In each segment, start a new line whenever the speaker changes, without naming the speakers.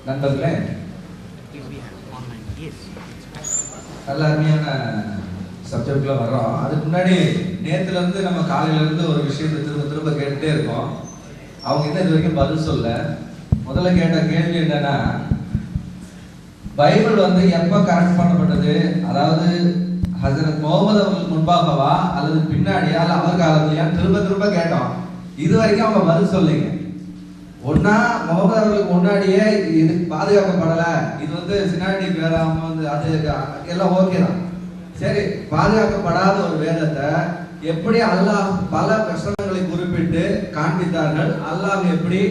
நண்பர்களே, நல்ல அருமையான சப்ஜெக்ட்ல வர்றோம். அதுக்கு முன்னாடி நேத்துல இருந்து நம்ம காலையில இருந்து ஒரு விஷயத்தை திரும்ப திரும்ப கேட்டுட்டே இருக்கோம். அவங்க என்ன இது வரைக்கும் பதில் சொல்ல. முதல்ல கேட்ட கேள்வி என்னன்னா, பைபிள் வந்து எப்ப கரெக்ட் பண்ணப்பட்டது? அதாவது ஹஜரத் முகமது அவர்களுக்கு முன்பாகவா அல்லது பின்னாடியா அல்ல அவர் காலத்திலயா? திரும்ப திரும்ப கேட்டோம். இது வரைக்கும் அவங்க பதில் சொல்லுங்க. ஒன்னா முகமது அவர்களுக்கு முன்னாடியே இது பாதுகாக்கப்படல, இது வந்து சினாடி வேறாம வந்து அது எல்லாம் ஓகே தான். சரி, பாதுகாக்கப்படாத ஒரு வேதத்தை எப்படி அல்லாஹ் பல வசனங்களை குறிப்பிட்டு காண்பித்தார்கள்? அல்லாஹ் எப்படி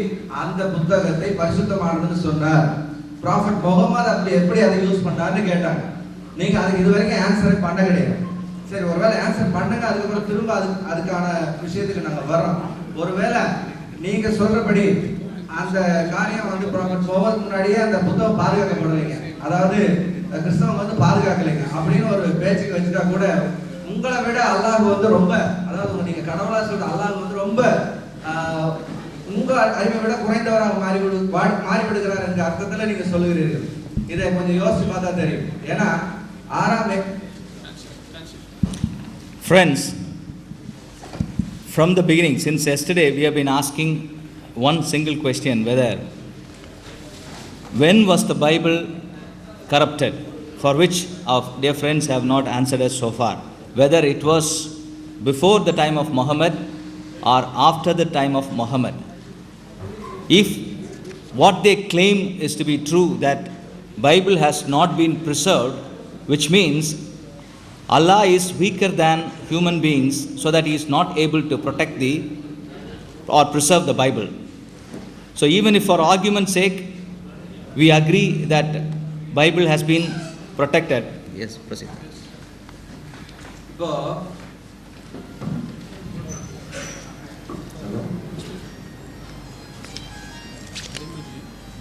அந்த புத்தகத்தை பரிசுத்தமானதுன்னு சொன்னார்? ப்ராஃபட் முகமது அப்படி எப்படி அதை யூஸ் பண்ணார்னு கேட்டாங்க. நீங்க அதுக்கு இது வரைக்கும் ஆன்சர் பண்ண கிடையாது. சரி, ஒருவேளை ஆன்சர் பண்ணுங்க, அதுக்கப்புறம் திரும்ப அதுக்கான விஷயத்துக்கு நாங்க வர்றோம். ஒருவேளை நீங்க சொல்றபடி அந்த காரியம் வந்து ப்ராஃபட் முகமது முன்னாடியே அந்த புத்தகம் பாதுகாக்கப்படலைங்க, அதாவது கிறிஸ்தவங்க வந்து பாதுகாக்கலைங்க அப்படின்னு ஒரு பேச்சுக்கு வச்சுட்டா கூட, உங்களை விட அல்லாஹ் வந்து ரொம்ப, அதாவது நீங்க கடவுளா சொல்ற அல்லாஹ் வந்து ரொம்ப உங்க அறிவை விட குறைந்தவராக மாறிவிடுகிறார் என்ற அர்த்தத்துல நீங்க சொல்லுகிறீர்கள். இதை கொஞ்சம் யோசிச்சு பார்த்தா தெரியும். ஏன்னா
Friends, from the beginning, since yesterday we have been asking one single question, whether when was the Bible corrupted, for which our dear friends have not answered us so far, whether it was before the time of Muhammad or after the time of Muhammad. If what they claim is to be true, that Bible has not been preserved, which means Allah is weaker than human beings, so that he is not able to protect or preserve the Bible. So even if for argument's sake we agree that Bible has been protected. Yes, proceed.
இப்போ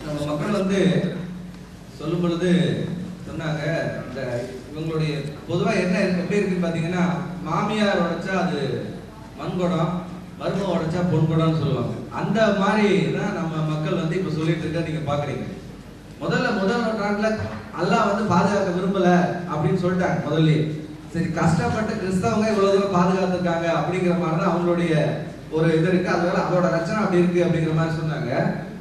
நம்ம மக்கள் வந்து சொல்லும் பொழுது சொன்னாங்க, இந்த இவங்களுடைய பொதுவா என்ன எப்படி இருக்குன்னு பாத்தீங்கன்னா, மாமியார் உடைச்சா அது மண்குடம், மருமக உடைச்சா பொன்குடம்னு சொல்லுவாங்க. அந்த மாதிரி தான் நம்ம மக்கள் வந்து இப்ப சொல்லிட்டு இருக்க நீங்க பாக்குறீங்க. முதல் நூற்றாண்டுல அல்லாஹ் வந்து பாதுகாக்க விரும்பல அப்படின்னு சொல்லிட்டாங்க முதல்ல. சரி, கஷ்டப்பட்டு கிறிஸ்தவங்க இவ்வளவு தூரம் பாதுகாத்துருக்காங்க அப்படிங்கிற மாதிரி தான் அவங்களுடைய ஒரு இது இருக்கு. அதோட ரச்சனை அப்படி இருக்கு அப்படிங்கிற மாதிரி சொன்னாங்க.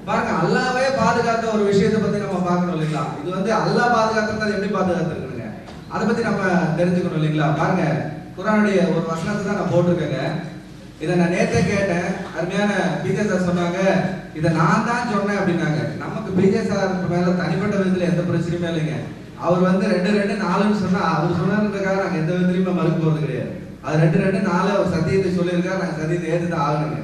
பாருங்க, அல்லாவே பாதுகாத்த ஒரு விஷயத்தை பத்தி நம்ம பார்க்கணும் இல்லைங்களா? இது வந்து அல்லாஹ் பாதுகாத்துறது எப்படி பாதுகாத்துருக்குங்க, அதை பத்தி நம்ம தெரிஞ்சுக்கணும் இல்லைங்களா? பாருங்க, குர்ஆனுடைய ஒரு வசனத்தை தான் நான் போட்டிருக்கேங்க. இதை நான் நேற்றே கேட்டேன். அருமையான பிஜே சார் சொன்னாங்க, இதை நான் தான் சொன்னேன் அப்படின்னாங்க. நமக்கு பிஜே சார் மேல தனிப்பட்ட விதத்துல எந்த பிரச்சனையுமே இல்லைங்க. அவர் வந்து 2-2-4ன்னு சொன்னா அவர் சொன்னதுக்காக நாங்க எந்த விதத்திலையுமே மறுக்க போறது கிடையாது. அது 2-2-4 அவர் சத்தியத்தை சொல்லியிருக்காரு, நாங்க சத்தியத்தை ஏற்றுதான் ஆகணுங்க.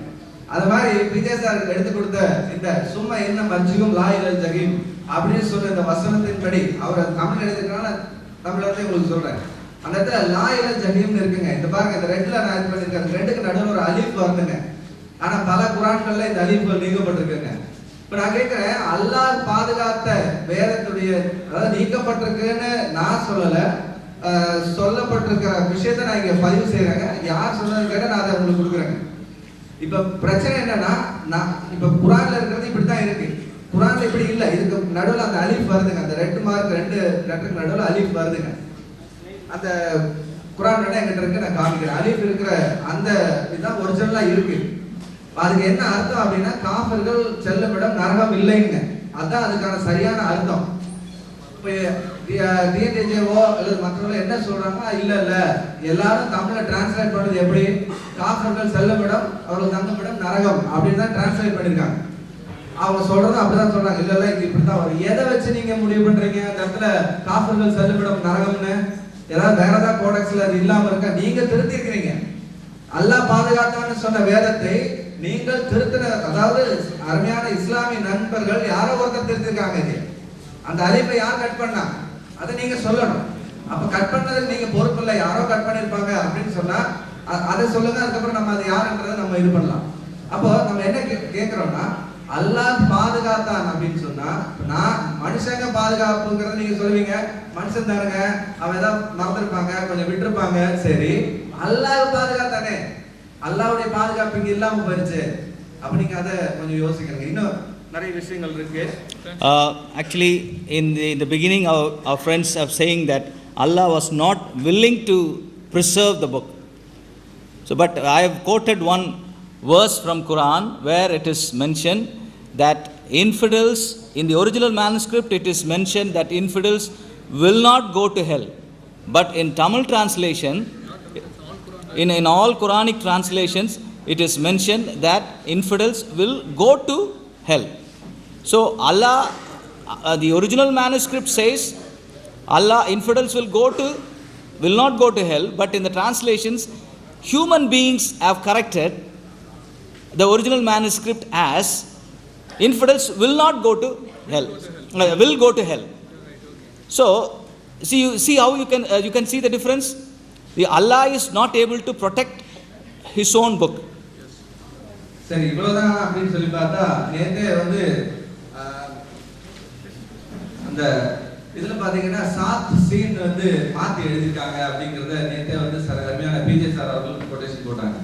அது மாதிரி பிஜே சார் எடுத்து கொடுத்த இந்த சும்மா என்ன மஞ்சுகும் லா இலல் ஜஹீம் அப்படின்னு சொன்ன இந்த வசனத்தின்படி அவர் தமிழ் எழுதிருக்கனால தமிழ்ல இருந்து உங்களுக்கு சொல்றேன். அந்த இடத்துல லா இலல் ஜஹீம்னு இருக்குங்க. இந்த பாருங்க, இந்த ரெட்ல நான் இது பண்ணிருக்கேன். ரெண்டுக்கு நடுவில் ஒரு அலீஃப் வருதுங்க. ஆனா பல குர்ஆன்கள்ல இந்த அலீஃப்கள் நீக்கப்பட்டிருக்குங்க. இப்ப நான் கேட்கிறேன், அல்லாஹ் பாதுகாத்த வேதத்துடைய, அதாவது நீக்கப்பட்டிருக்குன்னு நான் சொல்லல, சொல்லப்பட்டிருக்கிற விஷயத்த நான் இங்க பதிவு செய்யறேங்க. யார் சொன்னது கேட்ட நான் அதை உங்களுக்கு கொடுக்குறேங்க. இப்ப பிரச்சனை என்னன்னா, இப்ப குர்ஆன்ல இருக்கிறது இப்படித்தான் இருக்கு. குர்ஆன்ல இப்படி இல்ல. இதுக்கு நடுவுல அந்த அலீஃப் வருதுங்க. அந்த 2 மார்க் 2 லெட்டருக்கு நடுவுல அலீஃப் வருதுங்க. அந்த குர்ஆன் என்கிட்ட இருக்கு, நான் காமிக்கிறேன். அலீஃப் இருக்கிற அந்த இதுதான் ஒரிஜினலா இருக்கு. அதுக்கு என்ன அர்த்தம் அப்படின்னா, காஃபிர்கள் செல்லுமிடம் நரகம் இல்லைங்க. அதுதான் அதுக்கான சரியான அர்த்தம். இப்போ டிஎன்டிஜேவோ அல்லது மற்றவங்க என்ன சொல்றாங்க, இல்ல எல்லாரும் தமிழ்ல டிரான்ஸ்லேட் பண்ணது எப்படி, காஃபிர்கள் செல்லுமிடம் அவர்கள் தங்குமிடம் நரகம் அப்படின்னு தான் டிரான்ஸ்லேட் பண்ணிருக்காங்க. அவங்க சொல்றது அப்படிதான் சொல்றாங்க. இல்ல இது இப்படித்தான் வரும். எதை வச்சு நீங்க முடிவு பண்றீங்க அந்த இடத்துல காஃபிர்கள் செல்லுமிடம் நரகம்னு? ஏதாவது வேற ஏதாவது கோடெக்ஸ்ல அது இல்லாம இருக்கா? நீங்க திருத்தி இருக்கிறீங்க. அல்லாஹ் பாதுகாத்தான்னு சொன்ன வேதத்தை நீங்கள் திருத்தின, அதாவது அருமையான இஸ்லாமிய நண்பர்கள் யாரோ ஒருத்தர் திருத்திருக்காங்க. இது அந்த அழைப்பை யார் கட் பண்ணா அதை நீங்க சொல்லணும். அப்ப கட் பண்ணதுக்கு நீங்க பொறுப்பு இல்லை, யாரோ கட் பண்ணிருப்பாங்க அப்படின்னு சொன்னா அதை சொல்லுங்க. அதுக்கப்புறம் நம்ம அது யாருன்றதை நம்ம இது பண்ணலாம். அப்போ நம்ம என்ன கேட்கிறோம்னா, அல்லாஹ் பாதுகாத்தான் அப்படின்னு சொன்னா, நான் மனுஷங்க பாதுகாப்புங்கிறத நீங்க சொல்லுவீங்க, மனுஷன் தானுங்க, அவன் ஏதாவது மறந்துருப்பாங்க, கொஞ்சம் விட்டுருப்பாங்க. சரி, அல்லாஹ் பாதுகாத்தானே, அல்லாஹ்வுடைய பாதுகாப்பு இங்க இல்லாம போயிருச்சு. அப்ப நீங்க அதை கொஞ்சம் யோசிக்கிறீங்க. இன்னும் நிறைய விஷயங்கள் இருக்கு.
Actually, in the beginning, our friends are saying that Allah was not willing to preserve the book. So, but I have quoted one verse from Quran where it is mentioned that infidels, in the original manuscript, it is mentioned that infidels will not go to hell. But in Tamil translation, in all Quranic translations, it is mentioned that infidels will go to hell. So Allah, the original manuscript says Allah, infidels will not go to hell, but in the translations, human beings have corrected the original manuscript as infidels will not go to hell, will go to hell. So see how you can see the difference. The Allah is not able to protect his own book.
சரி, இவ்வளவுதான் அப்படின்னு சொல்லி பார்த்தா நேத்தே வந்து அந்த இதுல பாத்தீங்கன்னா சாத் சீன் வந்து மாத்தி எழுதிருக்காங்க அப்படிங்கறத நேத்தே வந்து அருமையான பிஜே சார் அவர்கள் கொட்டேஷன் போட்டாங்க.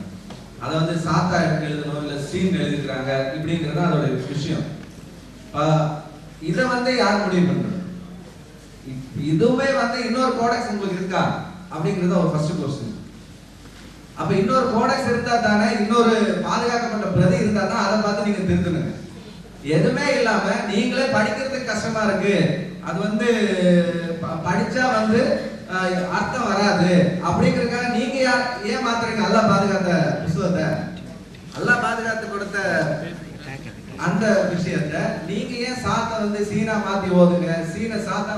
அதை வந்து சாத்தா எழுதணும் இல்ல சீன் எழுதிருக்காங்க இப்படிங்கறது அதோட விஷயம். இதை வந்து யார் முடிவு பண்றது? இதுவே வந்து இன்னொரு கோடெக்ஸ் உங்களுக்கு இருக்கா அப்படிங்கறது ஒரு ஃபர்ஸ்ட் क्वेश्चन. அப்ப இன்னொரு கோடெக்ஸ் இருந்தா தானே, இன்னொரு பாதுகாக்கப்பட்ட பிரதி இருந்தா தான் அதை பார்த்து நீங்க திருத்தணுங்க. எதுவுமே இல்லாம நீங்களே படிக்கிறதுக்கு கஷ்டமா இருக்கு, அது வந்து படிச்சா வந்து அர்த்தம் வராது அப்படிங்கறதுக்காக நீங்க ஏன் மாத்துறீங்க? அல்லாஹ் பாதுகாத்த புத்தகத்தை, அல்லாஹ் பாதுகாத்து கொடுத்த அந்த விஷயத்தை நீங்க ஏன் சாத்தா வந்து சீனா மாத்தி ஓதுங்க, சீனை சாத்தா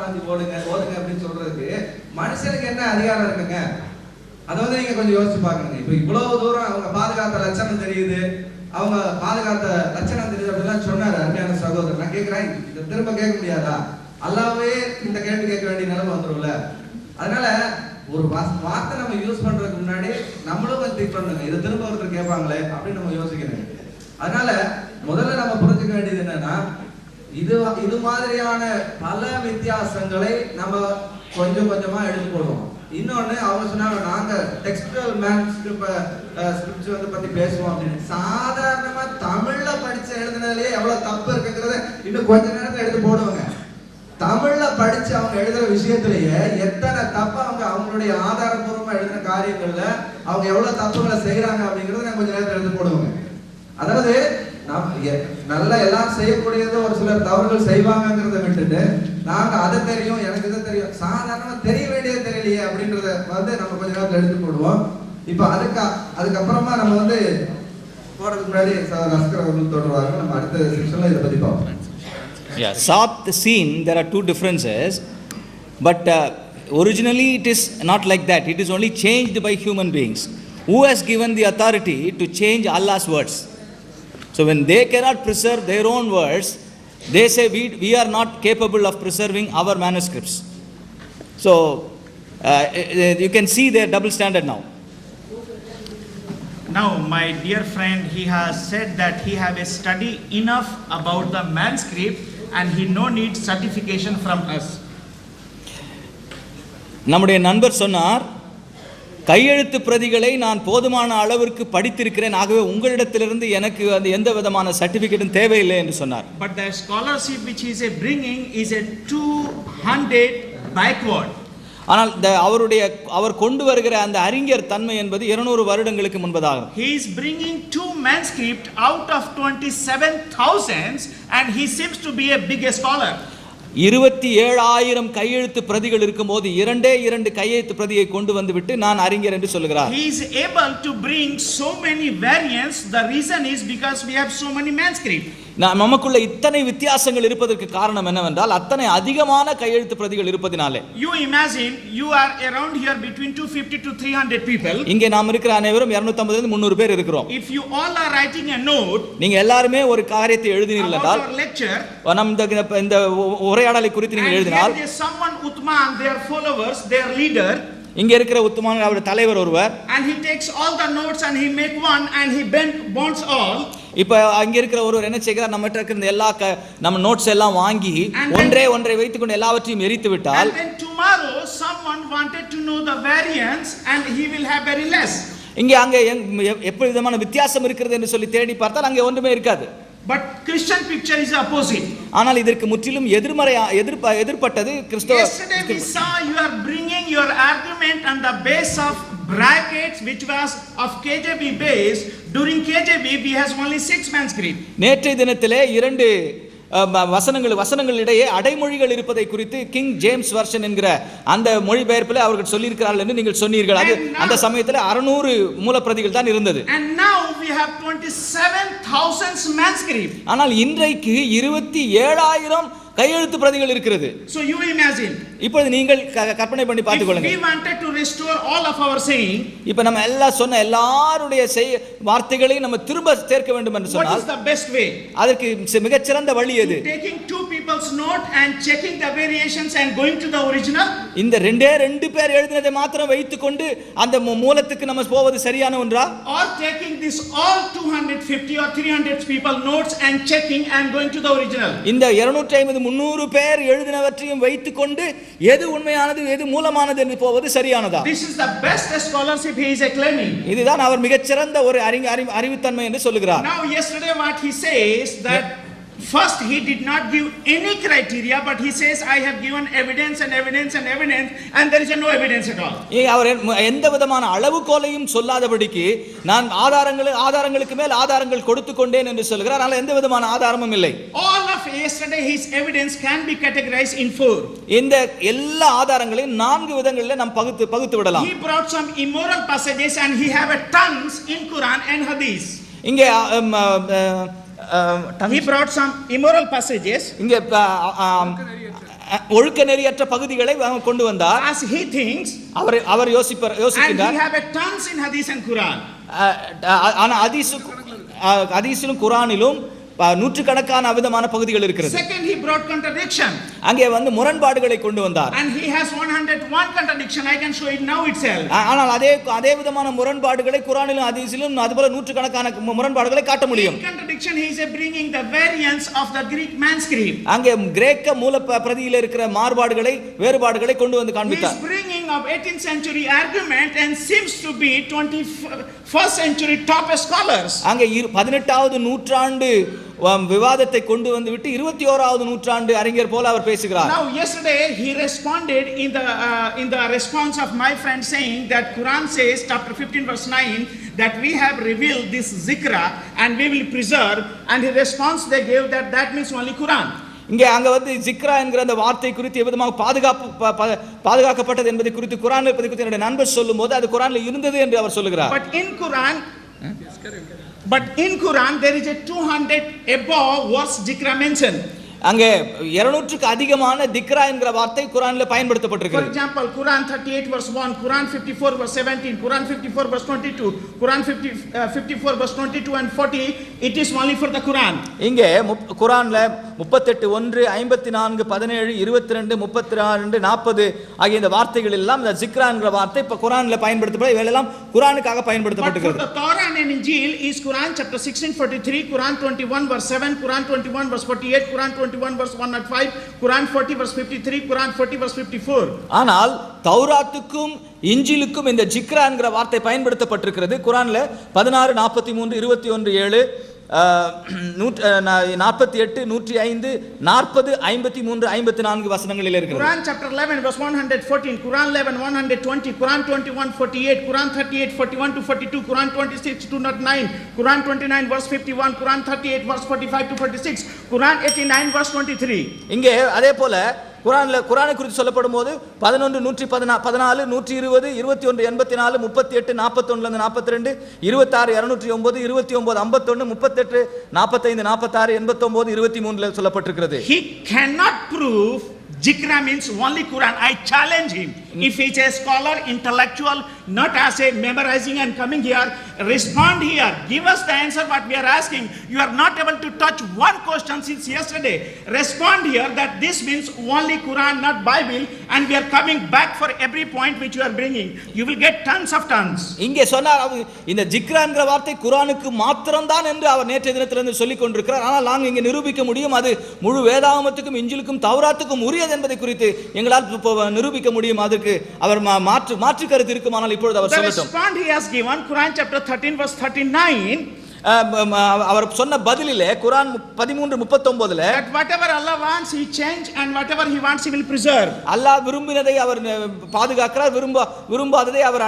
மாத்தி ஓடுங்க அப்படின்னு சொல்றதுக்கு மனுஷனுக்கு என்ன அதிகாரம் இருக்குங்க? அதை வந்து நீங்க கொஞ்சம் யோசிச்சு பாக்கணுங்க. இப்ப இவ்வளவு தூரம் அவங்க பாதுகாத்த லட்சணம் தெரியுது, அவங்க பாதுகாத்த லட்சணம் தெரியுது அப்படிலாம் சொன்னாரு அருமையான சகோதரர். நான் கேட்கிறேன், இதை திரும்ப கேட்க முடியாதா? அல்லாவே இந்த கேள்வி கேட்க வேண்டிய நிலைமை வந்துரும்ல. அதனால ஒரு வார்த்தை நம்ம யூஸ் பண்றதுக்கு முன்னாடி நம்மளும் கொஞ்சம் திங்க் பண்ணுங்க, இதை திரும்ப ஒருத்தர் கேட்பாங்களே அப்படின்னு நம்ம யோசிக்கணும். அதனால முதல்ல நம்ம புரிஞ்சுக்க வேண்டியது என்னன்னா, இது மாதிரியான பல வித்தியாசங்களை நம்ம கொஞ்சம் கொஞ்சமா எடுத்து போடுவோம். இன்னொன்னு அவங்க சொன்னாங்க, நாங்க டெக்ஸ்டுவல் ஸ்கிரிப்ட்ஸ் வந்து பத்தி பேசுவோம் அப்படின்னு. சாதாரணமா தமிழ்ல படிச்சு எழுதுனதுலயே எவ்வளவு தப்பு இருக்குங்கிறத இன்னும் கொஞ்ச நேரத்துல எடுத்து போடுவாங்க. தமிழ்ல படிச்சு அவங்க எழுதுற விஷயத்திலேயே எத்தனை தப்பு அவங்களுடைய ஆதாரபூர்வமா எழுதின காரியங்கள்ல அவங்க எவ்வளவு தப்புகளை செய்யறாங்க அப்படிங்கறத நான் கொஞ்ச நேரத்துல எடுத்து போடுவாங்க. அதாவது நல்லா எல்லாம் செய்யக்கூடியது ஒரு சிலர் தவறுகள் செய்வாங்கிறத விட்டுட்டு நாங்க அதை தெரியும் எனக்கு இதை தெரியும், சாதாரணமா தெரிய வேண்டியது தெரியலையே அப்படின்றத வந்து நம்ம கொஞ்ச நேரத்துல எடுத்து போடுவோம். இப்ப அதுக்கப்புறமா நம்ம வந்து போறதுக்கு முன்னாடி அஸ்கர் அவர்கள் தொடர்வாங்க. நம்ம அடுத்த செக்ஷன்ல இதை பத்தி பார்ப்போம்.
Yeah, Sath scene, there are two differences, but originally it is not like that. It is only changed by human beings. Who has given the authority to change Allah's words? So when they cannot preserve their own words, they say we are not capable of preserving our manuscripts. So you can see their double standard now.
Now my dear friend, he has said that he have a study enough about the manuscript and he no need certification from us.
நம்முடைய நண்பர் சொன்னார், கையெழுத்து பிரதிகளை நான் போதுமான அளவிற்கு படித்திருக்கிறேன், ஆகவே உங்களிடத்திலிருந்து எனக்கு அந்த எந்த விதமான சர்டிபிகேட்டும் தேவையில்லை என்று சொன்னார்.
But the scholarship which he is bringing is a 200 backward.
ஆனால் அவர் கொண்டு வருகிற அந்த அறிஞர் தன்மை என்பது 200 வருடங்களுக்கு முன்பதாகும்.
He is bringing 2 manuscript out of 27,000 and he seems to be a big scholar.
27,000 கையெழுத்து பிரதிகள் இருக்கும்போது 2 கையெழுத்து பிரதியை கொண்டு வந்து விட்டு நான் அறிஞர் என்று சொல்கிறார்.
He is able to bring so many variants. The reason is because we have so many manuscript.
நமக்குள்ள இத்தனை வித்தியாசங்கள் இருப்பதற்கு காரணம் என்னவென்றால் அத்தனை அதிகமான கையெழுத்து பிரதிகள் இருப்பதினாலே.
You imagine you are around here between 250 to 300 people.
இங்கே நாம் இருக்கிற அனைவரும் 250 இருந்து 300 பேர் இருக்கிறோம்.
If you all are writing a note,
நீங்க எல்லாரும் ஒரு காரியத்தை எழுதினீர்கள் என்றால் நம்ம இந்த உரையாடலை குறித்து நீங்கள் எழுதினால்,
someone Uthman, their followers, their leader,
இங்க இருக்கிற உத்தமன் அவர் தலைவர் ஒருவர்,
and he takes all the notes and he make one and he bonds all.
இப்ப அங்க இருக்கிற ஒருவர் என்ன செய்கிறார், நம்மட்ட இருக்கிற எல்லா நம்ம நோட்ஸ் எல்லாம் வாங்கி ஒன்றை வைத்துக்கொண்டு எல்லாவற்றையும் எரித்து விட்டால்,
and then tomorrow someone wanted to know the variance and he will have very less.
இங்க அங்க எப்படி விதமான வித்தியாசம் இருக்கிறது என்று சொல்லி தேடி பார்த்தால் அங்க ஒன்றுமே இருக்காது.
But Christian picture is opposite.
ஆனால் இதற்கு முற்றிலும் எதிர்ப்பட்டது கிறிஸ்தவ.
Yesterday we saw you are bringing your argument on the base of brackets which was of KJV base. During KJV we has only 6 manuscripts.
நேற்றைய தினத்திலே 2 வசனங்களிடையே அடைமொழிகள் இருப்பதை குறித்து கிங் ஜேம்ஸ் வெர்ஷன் என்கிற அந்த மொழிபெயர்ப்பில் அவர்கள் சொல்லியிருக்கிறார்கள் என்று நீங்கள் சொன்னீர்கள். அது அந்த சமயத்தில் 600 மூலப்பிரதிகள் தான் இருந்தது.
And now we have 27,000 manuscripts.
ஆனால் இன்றைக்கு 27,000 கையெழுத்து பிரதிகள் இருக்கிறது.
So you imagine.
இப்பொழுது நீங்கள் கற்பனை பண்ணி பார்த்துக் கொள்ளுங்கள்.
We wanted to restore all of our saying.
இப்போ நம்ம எல்லாம் சொன்ன எல்லாருடைய வார்த்தைகளையும் நம்ம திரும்ப சேர்க்க வேண்டும் என்று சொன்னால்
what is the best way?
அதற்கு மிகச் சிறந்த வழி எது?
Taking 2 people's note and checking the variations and going to the original.
இந்த 2 பேர் எழுதினதை மாத்திரம் வைத்துக்கொண்டு அந்த மூலத்துக்கு நம்ம போவது சரியான ஒன்றா?
Or taking this all 250 or 300 people notes and checking and going to the original.
இந்த 250 300 பேர் எழுதினவற்றையும் வைத்துக்கொண்டு எது உண்மையானது எது மூலமானது என்று போவது சரியானதா?
This is the best scholarship he is claiming.
இதுதான் அவர் மிகச்சிறந்த ஒரு அறிவுத்தன்மை என்று சொல்லுகிறார்.
Now yesterday what he says that first he did not give any criteria but he says I have given evidence and evidence and evidence and there is no evidence at all.
அவர் எந்த விதமான அளவுகோலையும் சொல்லாதபடிக்கு நான் ஆதாரங்களுக்கு மேல் ஆதாரங்கள் கொடுத்து கொண்டேன் என்று சொல்கிறார். ஆனால் எந்த விதமான ஆதாரமும் இல்லை.
All of yesterday his evidence can be categorized in 4.
இந்த எல்லா ஆதாரங்களையும் 4 விதங்களில் நாம் பகுத்து விடலாம்.
He brought some immoral passages and he have a tons in Quran and Hadith.
இங்கே
he brought some immoral passages.
இங்கே ஒழுக்க நெறியற்ற பகுதிகளை கொண்டு வந்தார்.
As he thinks
அவர் யோசிக்கிறார்.
and he have a tons in Hadith and Quran.
ஆனா ஹதீஸிலும் குர்ஆனிலும் நூற்றுக்கணக்கான விதமான பகுதிகள் இருக்கிறது.
Second he brought contradiction.
அங்கே முரண்பாடுகளை கொண்டு வந்தார்.
And he has 101 contradiction. I can show it now itself.
ஆனால் அதே விதமான முரண்பாடுகளை குர்ஆனிலும் ஹதீஸிலும் அதுபோல நூற்றுக்கணக்கான முரண்பாடுகளை காட்ட முடியும்.
In contradiction he is bringing the variants of the Greek manuscript.
அங்கே கிரேக்க மூல பிரதியில் இருக்கிற வேறுபாடுகளை கொண்டு வந்து காண்பித்தார்.
He is bringing of 18th century argument and seems to be 21st century top scholars.
அங்கே 18வது நூற்றாண்டு விவாதத்தை கொண்டு வந்து விட்டு 21வது நூற்றாண்டு அறிஞர் போல அவர் பேசுகிறார்.
Now yesterday he responded in the response of my friend saying that Quran says chapter 15 verse 9 that we have revealed this zikra and we will preserve, and the response they gave that means only Quran.
அங்க ஜிக்ரா என்கிற அந்த வார்த்தை குறித்து எவ்விதமாக பாதுகாக்கப்பட்டது என்பதை குறித்து குர்ஆனில் இருப்பதை குறித்து என்னுடைய நண்பர் சொல்லும்போது அது குர்ஆனில் இருந்தது என்று அவர் சொல்லுகிறார்.
But in Quran there is a 200 above words zikra mentioned.
அங்கே 200க்கு அதிகமான திக்ரா என்கிற வார்த்தை குர்ஆனில் பயன்படுத்தப்பட்டிருக்கிறது.
For example, Quran 38 verse 1, Quran 54 verse 17, Quran 54 verse 22, Quran 54 verse 22 and 40, it is only for the Quran.
இங்கே குர்ஆன்ல 38 1 54 17 22 32 40 ஆகிய இந்த வார்த்தைகள் எல்லாம் இந்த ஜிக்ரா என்கிற வார்த்தை இப்ப குர்ஆனில் பயன்படுத்தப்படுது. இவையெல்லாம் குர்ஆனுக்காக பயன்படுத்தப்பட்டிருக்கிறது.
But for the Torah and Injil is Quran chapter 16:43, Quran 21 verse 7, Quran 21 verse 48, Quran 21 verse 105, Quran 40 verse 53, Quran 40 verse 54.
ஆனால் தௌராத்துக்கும் இன்ஜிலுக்கும் இந்த ஜிக்ரா என்கிற வார்த்தை பயன்படுத்தப்பட்டிருக்கிறது. குர்ஆன்ல 16 43 21 7 48 105 40 53 54 வசனங்களில் இருக்கிறது.
Quran chapter 11 verse 114, Quran 11 120, Quran 21 48, Quran 38 41 to 42, Quran 26 209, Quran 29 verse 51, Quran 38 verse 45 to 46, Quran 89 verse 23.
இங்கே அதே போல குர்ஆனை குறித்து சொல்லப்படும் போது 11 114 14 120 21 84 38 41 42 26 209 29 51 38 45 46 89 23 சொல்லப்பட்டிருக்கிறது.
He cannot prove Jikra means only Quran. I challenge him. If he is a scholar, intellectual, not as a memorizing and coming here, respond here. Give us the answer what we are asking. You are not able to touch one question since yesterday. Respond here that this means only Quran, not Bible, and we are coming back for every point which you are bringing. You will get tons of tons.
இங்கே சொன்னார் இந்த ஜிக்ரா என்கிற வார்த்தை குர்ஆனுக்கு மாத்திரம்தான் என்று அவர் நேற்றைய தினத்திலிருந்து சொல்லிக் கொண்டிருக்கிறார். ஆனால் நாங்கள் இங்கே நிரூபிக்க முடியும் அது முழு வேதாகமத்துக்கும் இன்ஜிலுக்கும் தௌராத்துக்கும் உரியது என்பதை குறித்து எங்களால் நிரூபிக்க முடியும். அதற்கு அவர் மாற்று கருத்து இருக்குமானால் இப்பொழுது அவர் சொல்லட்டும்.
The response he has given, Quran chapter 13 verse 39.
அவர் சொன்ன பதிலிலே குர்ஆன் 13:39
that whatever Allah wants he change and whatever he wants he will preserve.
அல்லாஹ் விரும்பினதை அவர் பாதுகாக்கிறார், விரும்பாததை அவர்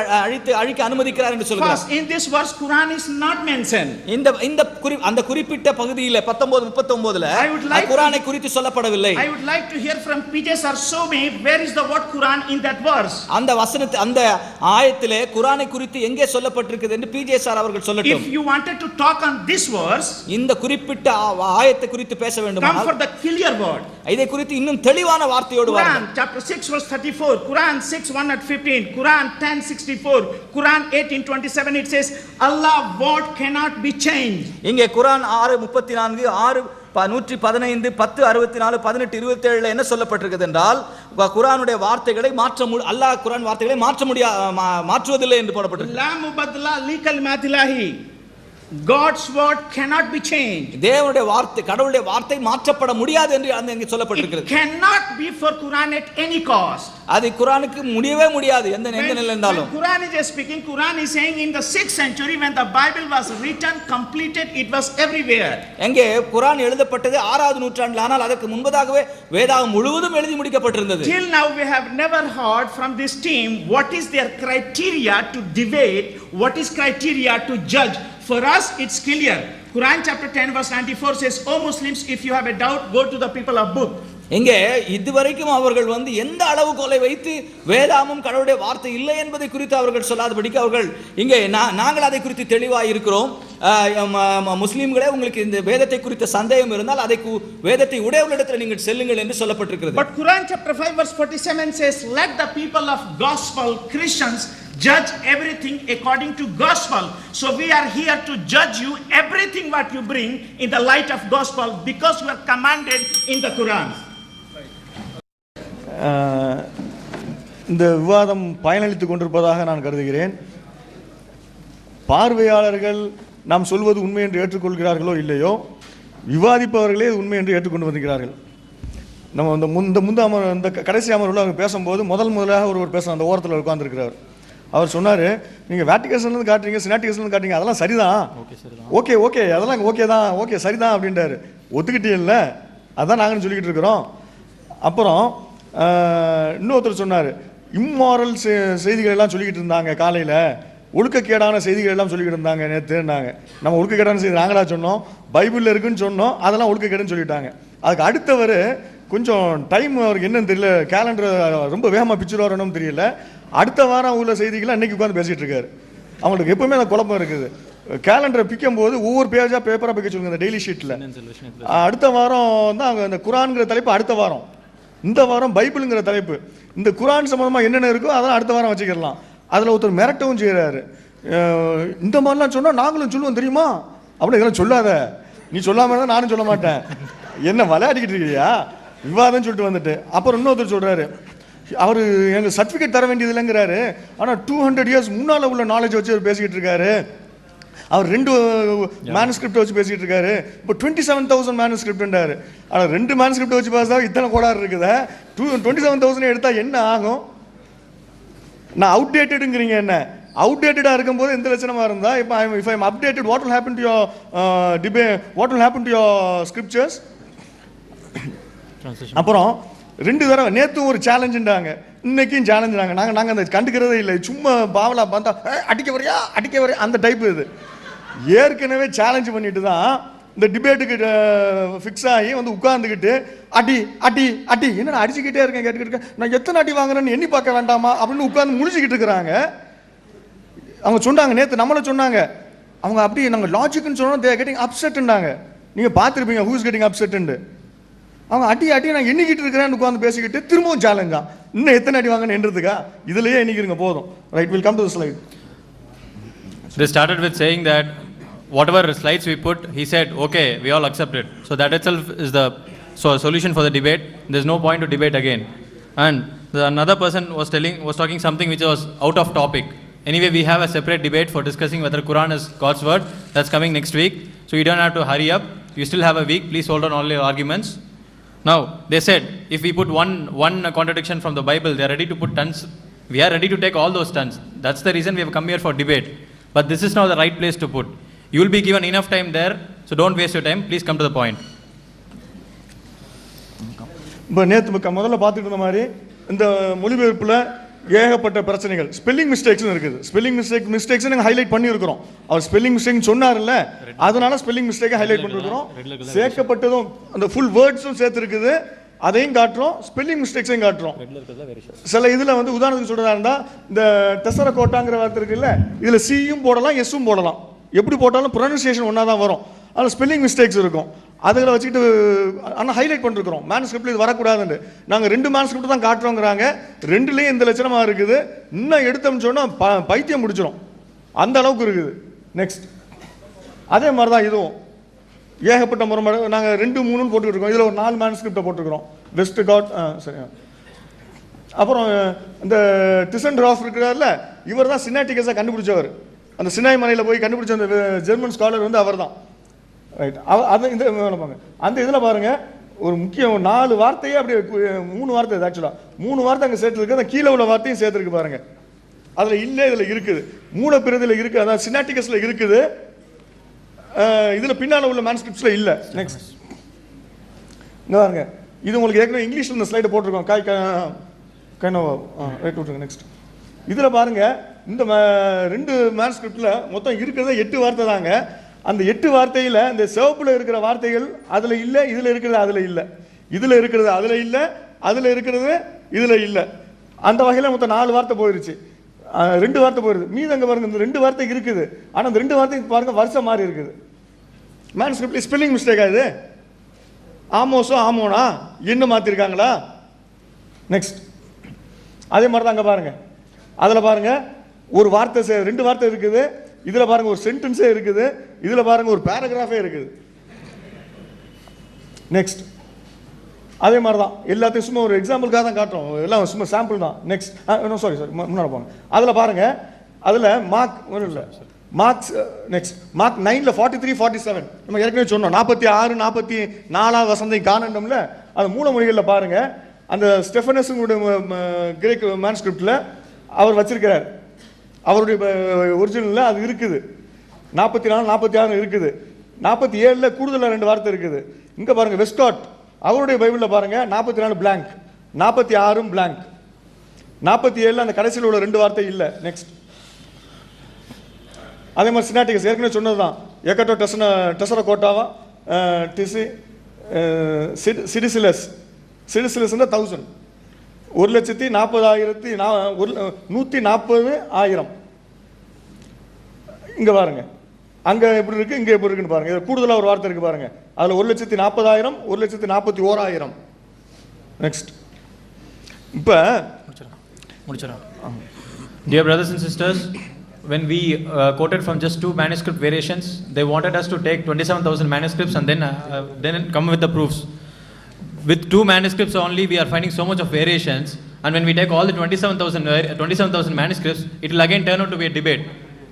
அழிக்க அனுமதிக்கிறார் என்று சொல்கிறார்.
First in this verse Quran is not mentioned.
அந்த குறிப்பிட்ட பகுதியிலே 19:39 குர்ஆனை குறித்து சொல்லப்படவில்லை.
I would like to hear from PJ Sir Somi, where is the word Quran in that verse?
அந்த வசனத்தை அந்த ஆயத்திலே குர்ஆனை குறித்து எங்கே சொல்லப்பட்டிருக்கிறது என்று PJ சார் அவர்கள் சொல்லட்டும்.
If you wanted to talk on this verse,
இந்த குறிப்பிட்ட ஆயத்தை குறித்து பேச வேண்டுமானால்
come for the clear word.
இதை குறித்து இன்னும் தெளிவான வார்த்தையோடு வாருங்கள்.
Quran chapter 6 verse 34, Quran 6:1-15, Quran 10:64, Quran 18:27, it says Allah word cannot be changed.
இங்கே குர்ஆன் 6:34 115 10:64 18:27 என்ன சொல்லப்பட்டிருக்கிறது என்றால் குர்ஆனுடைய வார்த்தைகளை அல்லாஹ் குர்ஆன் வார்த்தைகளை மாற்றுவதில்லை என்று போடப்பட்டிருக்கு.
லா முபத்தலா லி கலிமாத்தில்லாஹி, God's word cannot be changed.
தேவனுடைய வார்த்தை கடவுளுடைய வார்த்தை மாற்றப்பட முடியாது என்று அங்கே சொல்லப்பட்டிருக்கிறது.
It cannot be for Quran at any cost.
அது குர்ஆனுக்கு முடியவே முடியாது எந்த நிலையில இருந்தாலும்.
Quran is speaking, Quran is saying in the 6th century when the Bible was written, completed, it was everywhere.
எங்கே குர்ஆன் எழுதப்பட்டது 6வது நூற்றாண்டில், ஆனால் அதற்கு முன்பதாகவே வேதாகம் முழுவதும் எழுதி முடிக்கப்பட்டிருந்தது.
Till now we have never heard from this team what is their criteria to debate, what is criteria to judge. For us it's clear. Quran chapter 10 verse 94 says, "O Muslims, if you have a doubt, go to the people of book."
இங்கே இதுவரைக்கும் அவர்கள் எந்த அளவுகோலை வைத்து வேதாகமும் கடவுளுடைய வார்த்தை இல்லை என்பதை குறித்து அவர்கள் சொல்லாதபடிக்கு அவர்கள் இங்கே நாங்கள் அதை குறித்து தெளிவாக இருக்கிறோம். முஸ்லிம்களே, உங்களுக்கு இந்த வேதத்தை குறித்த சந்தேகம் இருந்தால் அதை வேதத்தை உடையவர்களிடத்தில் நீங்கள் செல்லுங்கள் என்று சொல்லப்பட்டிருக்கிறது.
But Quran chapter 5 verse 47 says, "Let the people of gospel, Christians, judge everything according to gospel." So we are here to judge you everything what you bring in the light of gospel, because you are commanded in the Quran.
இந்த விவாதம் பயனளித்துக் கொண்டிருப்பதாக நான் கருதுகிறேன். பார்வையாளர்கள் நாம் சொல்வது உண்மை என்று ஏற்றுக்கொள்கிறார்களோ இல்லையோ, விவாதிப்பவர்களே உண்மை என்று ஏற்றுக்கொண்டு வந்திருக்கிறார்கள். நம்ம இந்த கடைசி அமர்வில் அவங்க பேசும்போது முதலாக ஒருவர் பேச அந்த ஓரத்தில் உட்கார்ந்துருக்கிறார். அவர் சொன்னார், நீங்கள் வேட்டிகேஷன்லேருந்து காட்டுறீங்க, சினாட்டிகேஷன்லேருந்து காட்டுறீங்க, அதெல்லாம் சரிதான், ஓகே அதெல்லாம் ஓகே தான், ஓகே சரிதான் அப்படின்றாரு. ஒத்துக்கிட்டே இல்லை, அதான் நாங்கள் சொல்லிக்கிட்டு இருக்கிறோம். அப்புறம் இன்னொருத்தர் சொன்னார், இம்மாரல் செய்திகள் எல்லாம் சொல்லிக்கிட்டு இருந்தாங்க காலையில், ஒழுக்கக்கேடான செய்திகள் எல்லாம் சொல்லிக்கிட்டு இருந்தாங்க நேற்றுனாங்க. நம்ம ஒழுக்கக்கேடான செய்தி நாங்களா சொன்னோம்? பைபிளில் இருக்குன்னு சொன்னோம், அதெல்லாம் ஒழுக்கக்கேடுன்னு சொல்லிட்டாங்க. அதுக்கு அடுத்தவர் கொஞ்சம் டைம் அவருக்கு என்னன்னு தெரியல, கேலண்டர் ரொம்ப வேகமாக பிக்சர் வரணும்னு தெரியல, அடுத்த வாரம் உள்ள செய்திகளை அன்னைக்கு உட்காந்து பேசிகிட்டு இருக்காரு. அவங்களுக்கு எப்பவுமே அந்த குழப்பம் இருக்குது. கேலண்டரை பிக்கும் போது ஒவ்வொரு பேஜாக பேப்பராக பிக்க சொல்லுங்க, இந்த டெய்லி ஷீட்டில். அடுத்த வாரம் தான் அவங்க இந்த குரான்கிற தலைப்பு, அடுத்த வாரம், இந்த வாரம் பைபிளுங்கிற தலைப்பு, இந்த குரான் சம்பந்தமாக என்னென்ன இருக்கோ அதெல்லாம் அடுத்த வாரம் வச்சுக்கலாம். அதில் ஒருத்தர் மிரட்டவும் செய்கிறாரு, இந்த மாதிரிலாம் சொன்னால் நாங்களும் சொல்லுவோம் தெரியுமா அப்படி, இதெல்லாம் சொல்லாத, நீ சொல்லாமல் இருந்தால் நானும் சொல்ல மாட்டேன், என்ன விளையாடிக்கிட்டு இருக்கியா விவாதம் சொல்லிட்டு வந்துட்டு. அப்புறம் இன்னொருத்தர் சொல்கிறாரு, அவர் எங்கள் சர்டிஃபிகேட் தர வேண்டியது இல்லைங்கிறாரு, ஆனால் 200 years முன்னால் உள்ள நாலேஜ் வச்சு அவர் பேசிக்கிட்டு இருக்காரு. அவர் 2 மேனுஸ்கிரிப்ட் வச்சு பேசிக்கிட்டு இருக்காரு. இப்போ 27,000 மேனுஸ்கிரிப்ட்ன்றாரு. ஆனால் 2 மேனுஸ்கிரிப்ட் வச்சு பேசா இத்தனை கோளாறு இருக்குதா? 27,000 எடுத்தால் என்ன ஆகும்? நான் அவுடேட்டடுங்கிறீங்க, என்ன அவுடேட்டடாக இருக்கும்போது எந்த லட்சணமாக இருந்தால், இப்போ if I am updated, what will happen to your what will happen to your scriptures? அப்புறம் 2 தடவை நேற்று ஒரு சேலஞ்சுண்டாங்க, இன்னைக்கும் சேலஞ்சுனாங்க. நாங்கள் அந்த கண்டுக்கிறதே இல்லை, சும்மா பாவலா பார்த்தா அடிக்க வரையா அந்த டைப்பு. இது ஏற்கனவே சேலஞ்சு பண்ணிட்டு தான் இந்த டிபேட்டுக்கு ஃபிக்ஸ் ஆகி உட்காந்துக்கிட்டு அடி அடி அடி என்ன அடிச்சுக்கிட்டே இருக்கேன், கேட்டுக்கிட்டு இருக்கேன், நான் எத்தனை அடி வாங்குறேன்னு எண்ணி பார்க்க வேண்டாமா அப்படின்னு உட்காந்து முடிச்சுக்கிட்டு இருக்கிறாங்க. அவங்க சொன்னாங்க நேற்று, நம்மளை சொன்னாங்க, அவங்க அப்படி நாங்கள் லாஜிக்னு சொன்னோம், தே கெட்டிங் அப்செட்டுன்னாங்க. நீங்கள் பார்த்துருப்பீங்க ஹூஸ் கெட்டிங் அப்செட்டுண்டு. அவங்க அடி அடி நான் எண்ணிக்கிட்டு இருக்கிறேன்னு உட்காந்து பேசிக்கிட்டு திரும்பவும் சேலஞ்சா, இன்னும் எத்தனை அடி வாங்கன்னு எண்ணுறதுக்கா? இதுலயே எண்ணிக்கிறங்க போதும். Right, will come to the slide.
They started with saying that whatever slides we put, he said, okay, we all accept it. So that itself is the solution for the debate. There's no point to debate again. And another person was talking something which was out of topic. Anyway, we have a separate debate for discussing whether Quran is God's word. That's coming next week. So you don't have to hurry up. You still have a week. Please hold on all your arguments. Now, they said, if we put one contradiction from the Bible, they are ready to put tons. We are ready to take all those tons. That's the reason we have come here for debate. But this is not the right place to put. You will be given enough time there, so don't waste your time. Please come to the point.
இப்போ நேற்று முதல்ல பார்த்துட்டு இருந்த மாதிரி இந்த மொழிபெயர்ப்பில் ஏகப்பட்ட பிரச்சனைகள், ஸ்பெல்லிங் மிஸ்டேக்ஸ்னு இருக்குது. ஸ்பெல்லிங் மிஸ்டேக்ஸ் நாங்கள் ஹைலைட் பண்ணியிருக்கிறோம். அவர் ஸ்பெல்லிங் மிஸ்டேக்னு சொன்னார்ல, அதனால ஸ்பெல்லிங் மிஸ்டேக்கை ஹைலைட் பண்ணியிருக்கிறோம். சேர்க்கப்பட்டதும் அந்த ஃபுல் வேர்ட்ஸும் சேர்த்துருக்குது, அதையும் காட்டுறோம், ஸ்பெல்லிங் மிஸ்டேக்ஸையும் காட்டுறோம். சில இதில் வந்து உதாரணத்துக்கு சொல்றதா இருந்தால் இந்த டெசரகோட்டாங்கிற வார்த்தை இருக்குல்ல, இதில் சியும் போடலாம் எஸ்ஸும் போடலாம், எப்படி போட்டாலும் ப்ரொனன்சியேஷன் ஒன்றா தான் வரும். அதில் ஸ்பெல்லிங் மிஸ்டேக்ஸ் இருக்கும். அதுகளை வச்சுக்கிட்டு ஆனால் ஹைலைட் பண்ணிருக்கிறோம். மேனுஸ்கிரிப்டில் இது வரக்கூடாதுன்னு நாங்கள் 2 மேனுஸ்கிரிப்ட் தான் காட்டுறோங்கிறாங்க. 2லேயும் இந்த லட்சணமாக இருக்குது. இன்னும் எடுத்தோம்னு சொன்னால் பைத்தியம் முடிச்சிடும், அந்த அளவுக்கு இருக்குது. நெக்ஸ்ட் அதே மாதிரி தான் இதுவும் ஏகப்பட்ட முறை நாங்கள் 2, 3ன்னு போட்டுக்கிட்டு இதில் ஒரு 4 மேனுஸ்கிரிப்டை போட்டுக்கிறோம். வெஸ்ட் காட் சரி. அப்புறம் இந்த டிசன்ட்ராஃப் இருக்கிறார்ல, இவர் தான் சினாட்டிகஸாக கண்டுபிடிச்சவர். அந்த சினாய் மலையில் போய் கண்டுபிடிச்ச அந்த ஜெர்மன் ஸ்காலர் வந்து அவர் தான். ரைட். அது இந்த அந்த இதில் பாருங்கள், ஒரு முக்கியம் 4 வார்த்தையே அப்படியே 3 வார்த்தை இது ஆக்சுவலாக 3 வார்த்தை அங்கே சேர்த்துருக்கு. அந்த கீழே உள்ள வார்த்தையும் சேர்த்துருக்கு பாருங்க. அதில் இல்லை, இதில் இருக்குது, மூலப்பிரதியில் இருக்குது, அதான் சினாட்டிகஸில் இருக்குது, இதில் பின்னால் உள்ள மேனுஸ்கிரிப்ட்ஸில் இல்லை. நெக்ஸ்ட் இங்கே பாருங்க, இது உங்களுக்கு ஏற்கனவே இங்கிலீஷில் இந்த ஸ்லைடை போட்டிருக்கோம். கைனோவா ரைட் விட்டுருங்க. நெக்ஸ்ட் இதில் பாருங்க, இந்த 2 மேனுஸ்கிரிப்டில் மொத்தம் இருக்கிறத 8 வார்த்தை தாங்க. அந்த 8 வார்த்தையில் இந்த சிவப்புல இருக்கிற வார்த்தைகள் அதில் இல்லை, இதில் இருக்கிறது அதில் இல்லை, இதில் இருக்கிறது அதில் இல்லை, அதில் இருக்கிறது இதில் இல்லை. அந்த வகையில் மொத்தம் 4 வார்த்தை போயிருச்சு, 2 வார்த்தை போயிருது. மீது அங்கே பாருங்க, இந்த 2 வார்த்தை இருக்குது. ஆனால் அந்த 2 வார்த்தைக்கு பாருங்க வருஷம் மாறி இருக்குது. மேனுஸ்கிரிப்ட்ல ஸ்பெல்லிங் மிஸ்டேக் ஆகுது. ஆமோஸோ ஆமோனா என்ன மாற்றிருக்காங்களா? நெக்ஸ்ட் அதே மாதிரி தான் அங்கே பாருங்க, அதில் பாருங்க ஒரு வார்த்தை 2 வார்த்தை இருக்குது, இதில் பாருங்க ஒரு சென்டென்ஸே இருக்குது, இதில் பாருங்க ஒரு பேராகிராஃபே இருக்குது. நெக்ஸ்ட் அதே மாதிரி தான் எல்லாத்தையும் சும்மா ஒரு எக்ஸாம்பிளுக்காக தான் காட்டுறோம், எல்லாம் சும்மா சாம்பிள் தான். நெக்ஸ்ட் சாரி முன்னாடி போங்க. அதில் பாருங்க, அதில் மார்க் இல்லை மார்க்ஸ் நெக்ஸ்ட் மார்க் 9ல் 43, 47 நம்ம ஏற்கனவே சொன்னோம். 46, 44 வசந்தை காணண்டம்ல அந்த மூலமொழிகளில் பாருங்க, அந்த ஸ்டெஃபனஸுடைய கிரேக் மேனுஸ்கிரிப்டில் அவர் வச்சிருக்கிறார். அவருடைய ஒரிஜினலில் அது இருக்குது. 44, 46 இருக்குது. 47ல் கூடுதலாக 2 வார்த்தை இருக்குது. இங்கே பாருங்க, வெஸ்காட் அவருடைய பைபிளில் பாருங்க 44 பிளாங்க், 46 பிளாங்க், 47ல் அந்த கடைசியில் உள்ள 2 வார்த்தை இல்லை. நெக்ஸ்ட் அதே மாதிரி சினாட்டிகஸ் ஏற்கனவே சொன்னது தான். ஏக்கட்டோ டெசரகோட்டாவா டிசி சிடிசிலஸ் 1000 1,40,140,000. இங்க பாருங்க, அங்க எப்படி இருக்கு, இங்க எப்படி இருக்குன்னு பாருங்க. கூடுதலா ஒரு வார்த்தை இருக்கு பாருங்க, அதுல 1,40,000, 1,41,000. நெக்ஸ்ட் இப்ப
Dear brothers and sisters, when we quoted from just 2 manuscript variations, they wanted us to take 27,000 manuscripts and then come with the proofs. With 2 manuscripts only, we are finding so much of variations, and when we take all the 27,000 manuscripts, it will again turn out to be a debate.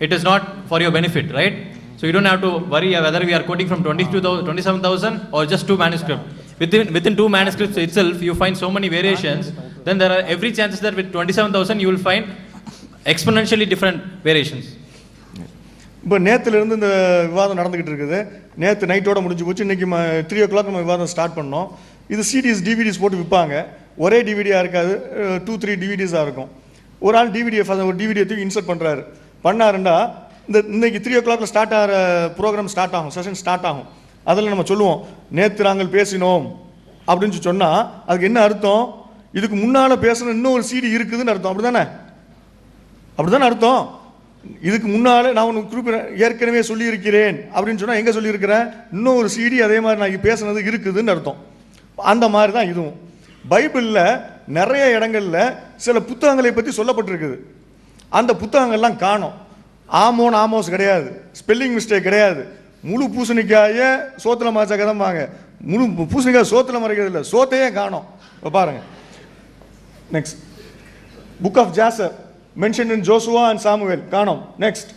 It is not for your benefit, right? So you don't have to worry whether we are quoting from 27,000 or just 2 manuscripts. Within 2 manuscripts itself, you find so many variations. Then there are every chances that with 27,000 you will find exponentially different variations.
இப்போ நேற்றுலேருந்து இந்த விவாதம் நடந்துக்கிட்டு இருக்குது. நேற்று நைட்டோட முடிஞ்சு போச்சு. இன்றைக்கி 3 o'clock நம்ம விவாதம் ஸ்டார்ட் பண்ணோம். இது சிடிஸ் டிவிடிஸ் போட்டு விற்பாங்க. ஒரே டிவிடியாக இருக்காது, 2-3 டிவிடிஸாக இருக்கும். ஒரு ஆள் ஒரு டிவிடியை தூக்கி இன்சர்ட் பண்ணுறாரு. பண்ணாருண்டா இன்னைக்கு 3 o'clock ஸ்டார்ட் ஆகிற ப்ரோக்ராம் ஸ்டார்ட் ஆகும், செஷன் ஸ்டார்ட் ஆகும். அதில் நம்ம சொல்லுவோம், நேற்று நாங்கள் பேசினோம் அப்படின்னு சொன்னால் அதுக்கு என்ன அர்த்தம்? இதுக்கு முன்னால் பேசணும் இன்னொரு சிடி இருக்குதுன்னு அர்த்தம். அப்படி தானே அர்த்தம்? இதுக்கு முன்னால் நான் உனக்கு குறிப்பிட ஏற்கனவே சொல்லியிருக்கிறேன் அப்படின்னு சொன்னால் எங்கே சொல்லியிருக்கிறேன்? இன்னொரு சிடி அதே மாதிரி நான் பேசுனது இருக்குதுன்னு அர்த்தம். அந்த மாதிரி தான் இதுவும். பைபிளில் நிறைய இடங்களில் சில புத்தகங்களை பற்றி சொல்லப்பட்டிருக்குது. அந்த புத்தகங்கள்லாம் காணோம். ஆமோஸ் கிடையாது, ஸ்பெல்லிங் மிஸ்டேக் கிடையாது. முழு பூசணிக்காயை சோத்தில் மறைச்ச கதம்பாங்க, முழு பூசணிக்காய் சோத்தில் மறைக்கிறது இல்லை, சோத்தையே காணோம். இப்போ பாருங்கள். Next book of Jasher mention in Joshua and Samuel காணோம். நெக்ஸ்ட்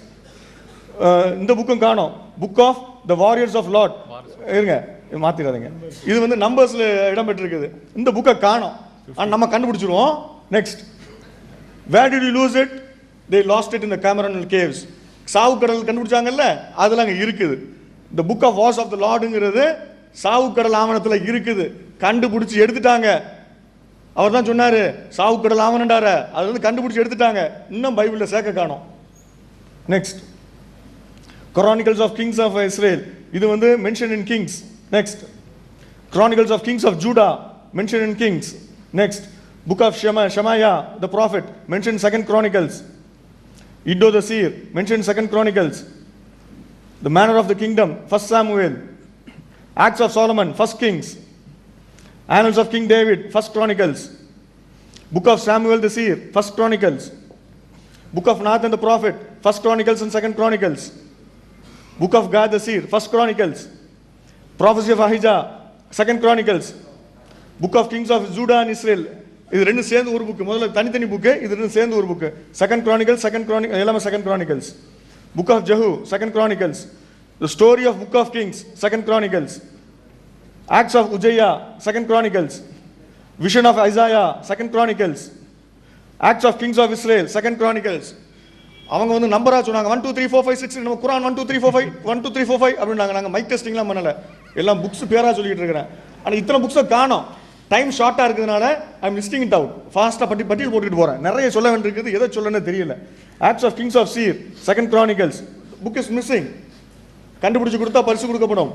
இந்த புக்கும் காணோம். Book of the warriors of lord இருங்க, மாற்றிடாதீங்க, இது நம்பர்ஸில் இடம்பெற்றிருக்குது. இந்த புக்கை காணோம், நம்ம கண்டுபிடிச்சிருவோம். Next where did you lose it? They lost it in the Cameron caves. சாவு கடல் கண்டுபிடிச்சாங்கல்ல, அதெல்லாம் அங்கே இருக்குது. இந்த book of wars of the லார்டுங்கிறது சாவு கடல் ஆவணத்தில் இருக்குது, கண்டுபிடிச்சி எடுத்துட்டாங்க. அவர் தான் சொன்னார் சாவு கடல் ஆவணண்டார, அது வந்து கண்டுபிடிச்சி எடுத்துட்டாங்க, இன்னும் பைபிளில் சேர்க்க காணோம். Next Chronicles of Kings of Israel, இது வந்து mentioned in Kings. Next Chronicles of Kings of Judah, mentioned in Kings. Next book of Shemaiah the prophet, mentioned 2nd Chronicles. Iddo the seer, mentioned 2nd Chronicles. The manner of the kingdom, 1st Samuel. Acts of Solomon, 1st Kings. Annals of King David, 1st Chronicles. Book of Samuel the seer, 1st Chronicles. Book of Nathan the prophet, 1st Chronicles and 2nd Chronicles. Book of Gad the seer, 1st Chronicles. Prophecy of Ahijah, 2nd Chronicles. Book of Kings of Judah and Israel, இது ரெண்டும் சேர்ந்து ஒரு book. முதல்ல தனித்தனி book, இது ரெண்டும் சேர்ந்து ஒரு book. 2nd Chronicles, 2nd Chronicles, எல்லாமே 2nd Chronicles. Book of Jehu, 2nd Chronicles. The story of Book of Kings, 2nd Chronicles. Acts of Uzziah, 2nd Chronicles. Vision of Isaiah, 2nd Chronicles. Acts of Kings of Israel, 2nd Chronicles. அவங்க வந்து நம்பரா சொன்னாங்க 1 2 3 4 5 6, நம்ம குர்ஆன் 1 2 3 4 5 1 2 3 4 5 அப்படினாங்க. நாங்க mic டெஸ்டிங்லாம் பண்ணல, எல்லாம் books பேரா சொல்லிட்டு இருக்கறேன். ஆனா இத்தனை புக்ஸை காணோம், டைம் ஷார்ட்டா இருக்கிறதுனால ஐ அம் லிஸ்டிங் இட் அவுட், ஃபாஸ்டா பட்டியல் போட்டுட்டு போறேன். நிறைய சொல்ல வேண்டியிருக்குது, எதை சொல்லணும்னு தெரியல. Acts of Kings of Seer, 2nd Chronicles. Book is missing, கண்டுபிடிச்சு கொடுத்தா பரிசு கொடுக்கப்படும்.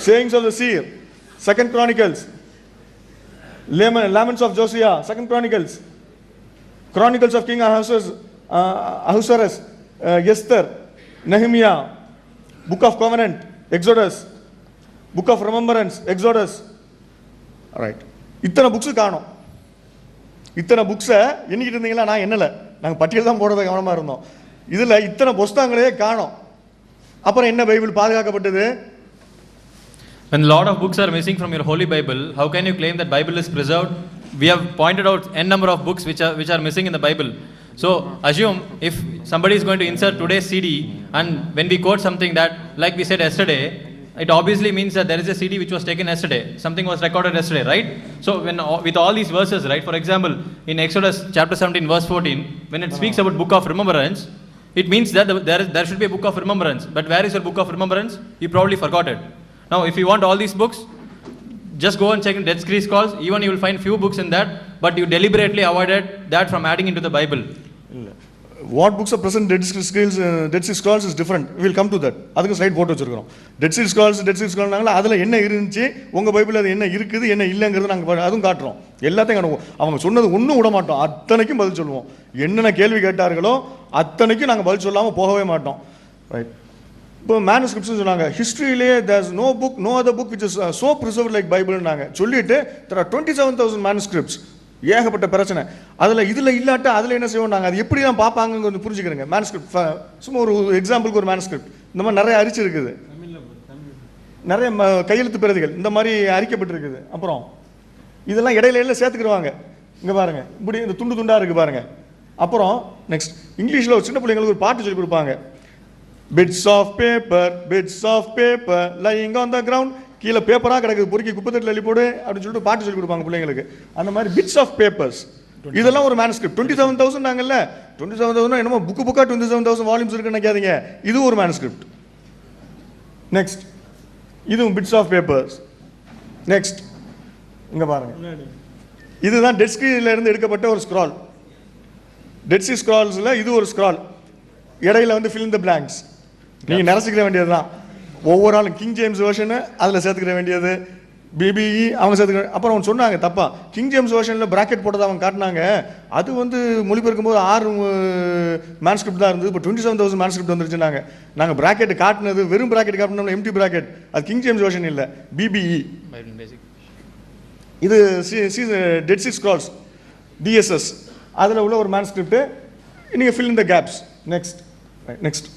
Sayings of the Seer, 2nd Chronicles. Laments of Josiah, 2nd Chronicles. Chronicles of King Ahasuerus, Esther, Nehemiah. Book of Covenant, Exodus. Book of Remembrance, Exodus. Right, இத்தனை books காணும். இத்தனை புக்ஸை எண்ணிக்கிட்டு இருந்தீங்களா? நான் என்னல, நாங்கள் பட்டியல் தான் போடுறத கவனமாக இருந்தோம். இதில் இத்தனை புஸ்தகங்களே காணும். அப்புறம் என்ன Bible பாதுகாக்கப்பட்டது?
When a lot of books are missing from your holy Bible, how can you claim that Bible is preserved? We have pointed out n number of books which are missing in the Bible. So assume if somebody is going to insert today's CD, and when we quote something that, like we said yesterday, it obviously means that there is a CD which was taken yesterday, something was recorded yesterday, right? So when with all these verses, right, for example in Exodus chapter 17 verse 14, when it speaks about book of remembrance, it means that there should be a book of remembrance. But where is your book of remembrance? You probably forgot it. Now if you want all these books, just go and check in Dead Sea Scrolls. Even you will find few books in that, but you deliberately avoided that from adding into the Bible.
What books are present Dead Sea Scrolls is different. We will come to that. அதுக்கு slide போட்டு வச்சிருக்கோம். Dead Sea Scrolls அதில் என்ன இருந்துச்சு, உங்கள் பைபிளில் அது என்ன இருக்குது என்ன இல்லைங்கிறது நாங்கள் அதுவும் காட்டுறோம். எல்லாத்தையும் காணுவோம். அவங்க சொன்னது ஒன்றும் விட மாட்டோம், அத்தனைக்கும் பதில் சொல்லுவோம். என்னென்ன கேள்வி கேட்டார்களோ அத்தனைக்கும் நாங்கள் பதில் சொல்லாமல் போகவே மாட்டோம். ரைட், இப்போ மேனுஸ்கிரிப்ட்ஸ் சொன்னாங்க, ஹிஸ்ட்ரியிலே there's no book, no other book which is so preserved like பைபிள்னாங்க. சொல்லிட்டு there are 27,000 manuscripts. ஏகப்பட்ட பிரச்சனை. அதில் இதில் இல்லாட்ட அதில் என்ன செய்வோம் நாங்கள், அது எப்படி தான் பார்ப்பாங்க கொஞ்சம் புரிஞ்சுக்கிறேங்க. மேனுஸ்கிரிப்ட் சும்மா ஒரு எக்ஸாம்பிளுக்கு ஒரு மேனுஸ்கிரிப்ட் இந்த மாதிரி நிறைய அரிச்சு இருக்குது, நிறைய கையெழுத்து பிரதிகள் இந்த மாதிரி அரிக்கப்பட்டிருக்குது. அப்புறம் இதெல்லாம் இடையில சேர்த்துக்கிடுவாங்க. இங்கே பாருங்க, இப்படி இந்த துண்டு துண்டாக இருக்குது பாருங்க. அப்புறம் நெக்ஸ்ட் இங்கிலீஷில் ஒரு சின்ன பிள்ளைங்களுக்கு ஒரு பாட்டு சொல்லி கொடுப்பாங்க. Bits of paper lying on the ground. கீழே பேப்பராக கிடக்குது, பொறுக்கி குப்பத்தட்டில் எழுதி போடு அப்படின்னு சொல்லிட்டு பாட்டு சொல்லி கொடுப்பாங்க பிள்ளைங்களுக்கு. அந்த மாதிரி பிட்ஸ் ஆஃப் பேப்பர்ஸ், இதெல்லாம் ஒரு மேனுஸ்கிரிப்ட். 27,000 நாங்கல்ல, 27,000 என்னமோ புக்காக 27,000 வால்யூம்ஸ் இருக்குன்னு நினைக்காதீங்க. இது ஒரு மேனுஸ்கிரிப்ட். நெக்ஸ்ட் இதுவும் பிட்ஸ் ஆஃப் பேப்பர்ஸ். நெக்ஸ்ட் இங்கே பாருங்க, இதுதான் டெட் சீல இருந்து எடுக்கப்பட்ட ஒரு ஸ்க்ரால். டெட் சீ ஸ்க்ரால்ஸில் இது ஒரு ஸ்க்ரால். இடையில வந்து fill in the blanks, நீங்கள் நிறச்சிக்கிற வேண்டியது தான். ஒவ்வொரு ஆளும் கிங் ஜேம்ஸ் வெர்ஷனு அதில் சேர்த்துக்கிற வேண்டியது, பிபிஇ அவங்க சேர்த்துக்க. அப்புறம் அவங்க சொன்னாங்க தப்பா, கிங் ஜேம்ஸ் வெர்ஷனில் பிராக்கெட் போட்டதை அவங்க காட்டினாங்க. அது வந்து மொழிபெயர்க்கும் போது 6 மேனுஸ்கிரிப்ட் தான் இருந்தது. இப்போ 27,000 மேனுஸ்கிரிப்ட் வந்துருச்சுனாங்க. நாங்கள் பிராக்கெட் காட்டினது வெறும் பிராக்கெட் காட்டினோம், எம்டி பிராக்கெட். அது கிங் ஜேம்ஸ் வெர்ஷன் இல்லை, பிபிஇ. இது டெட் சீ ஸ்க்ரால்ஸ் டிஎஸ்எஸ், அதில் உள்ள ஒரு மேனுஸ்கிரிப்ட். நீங்கள் fill in the gaps. Next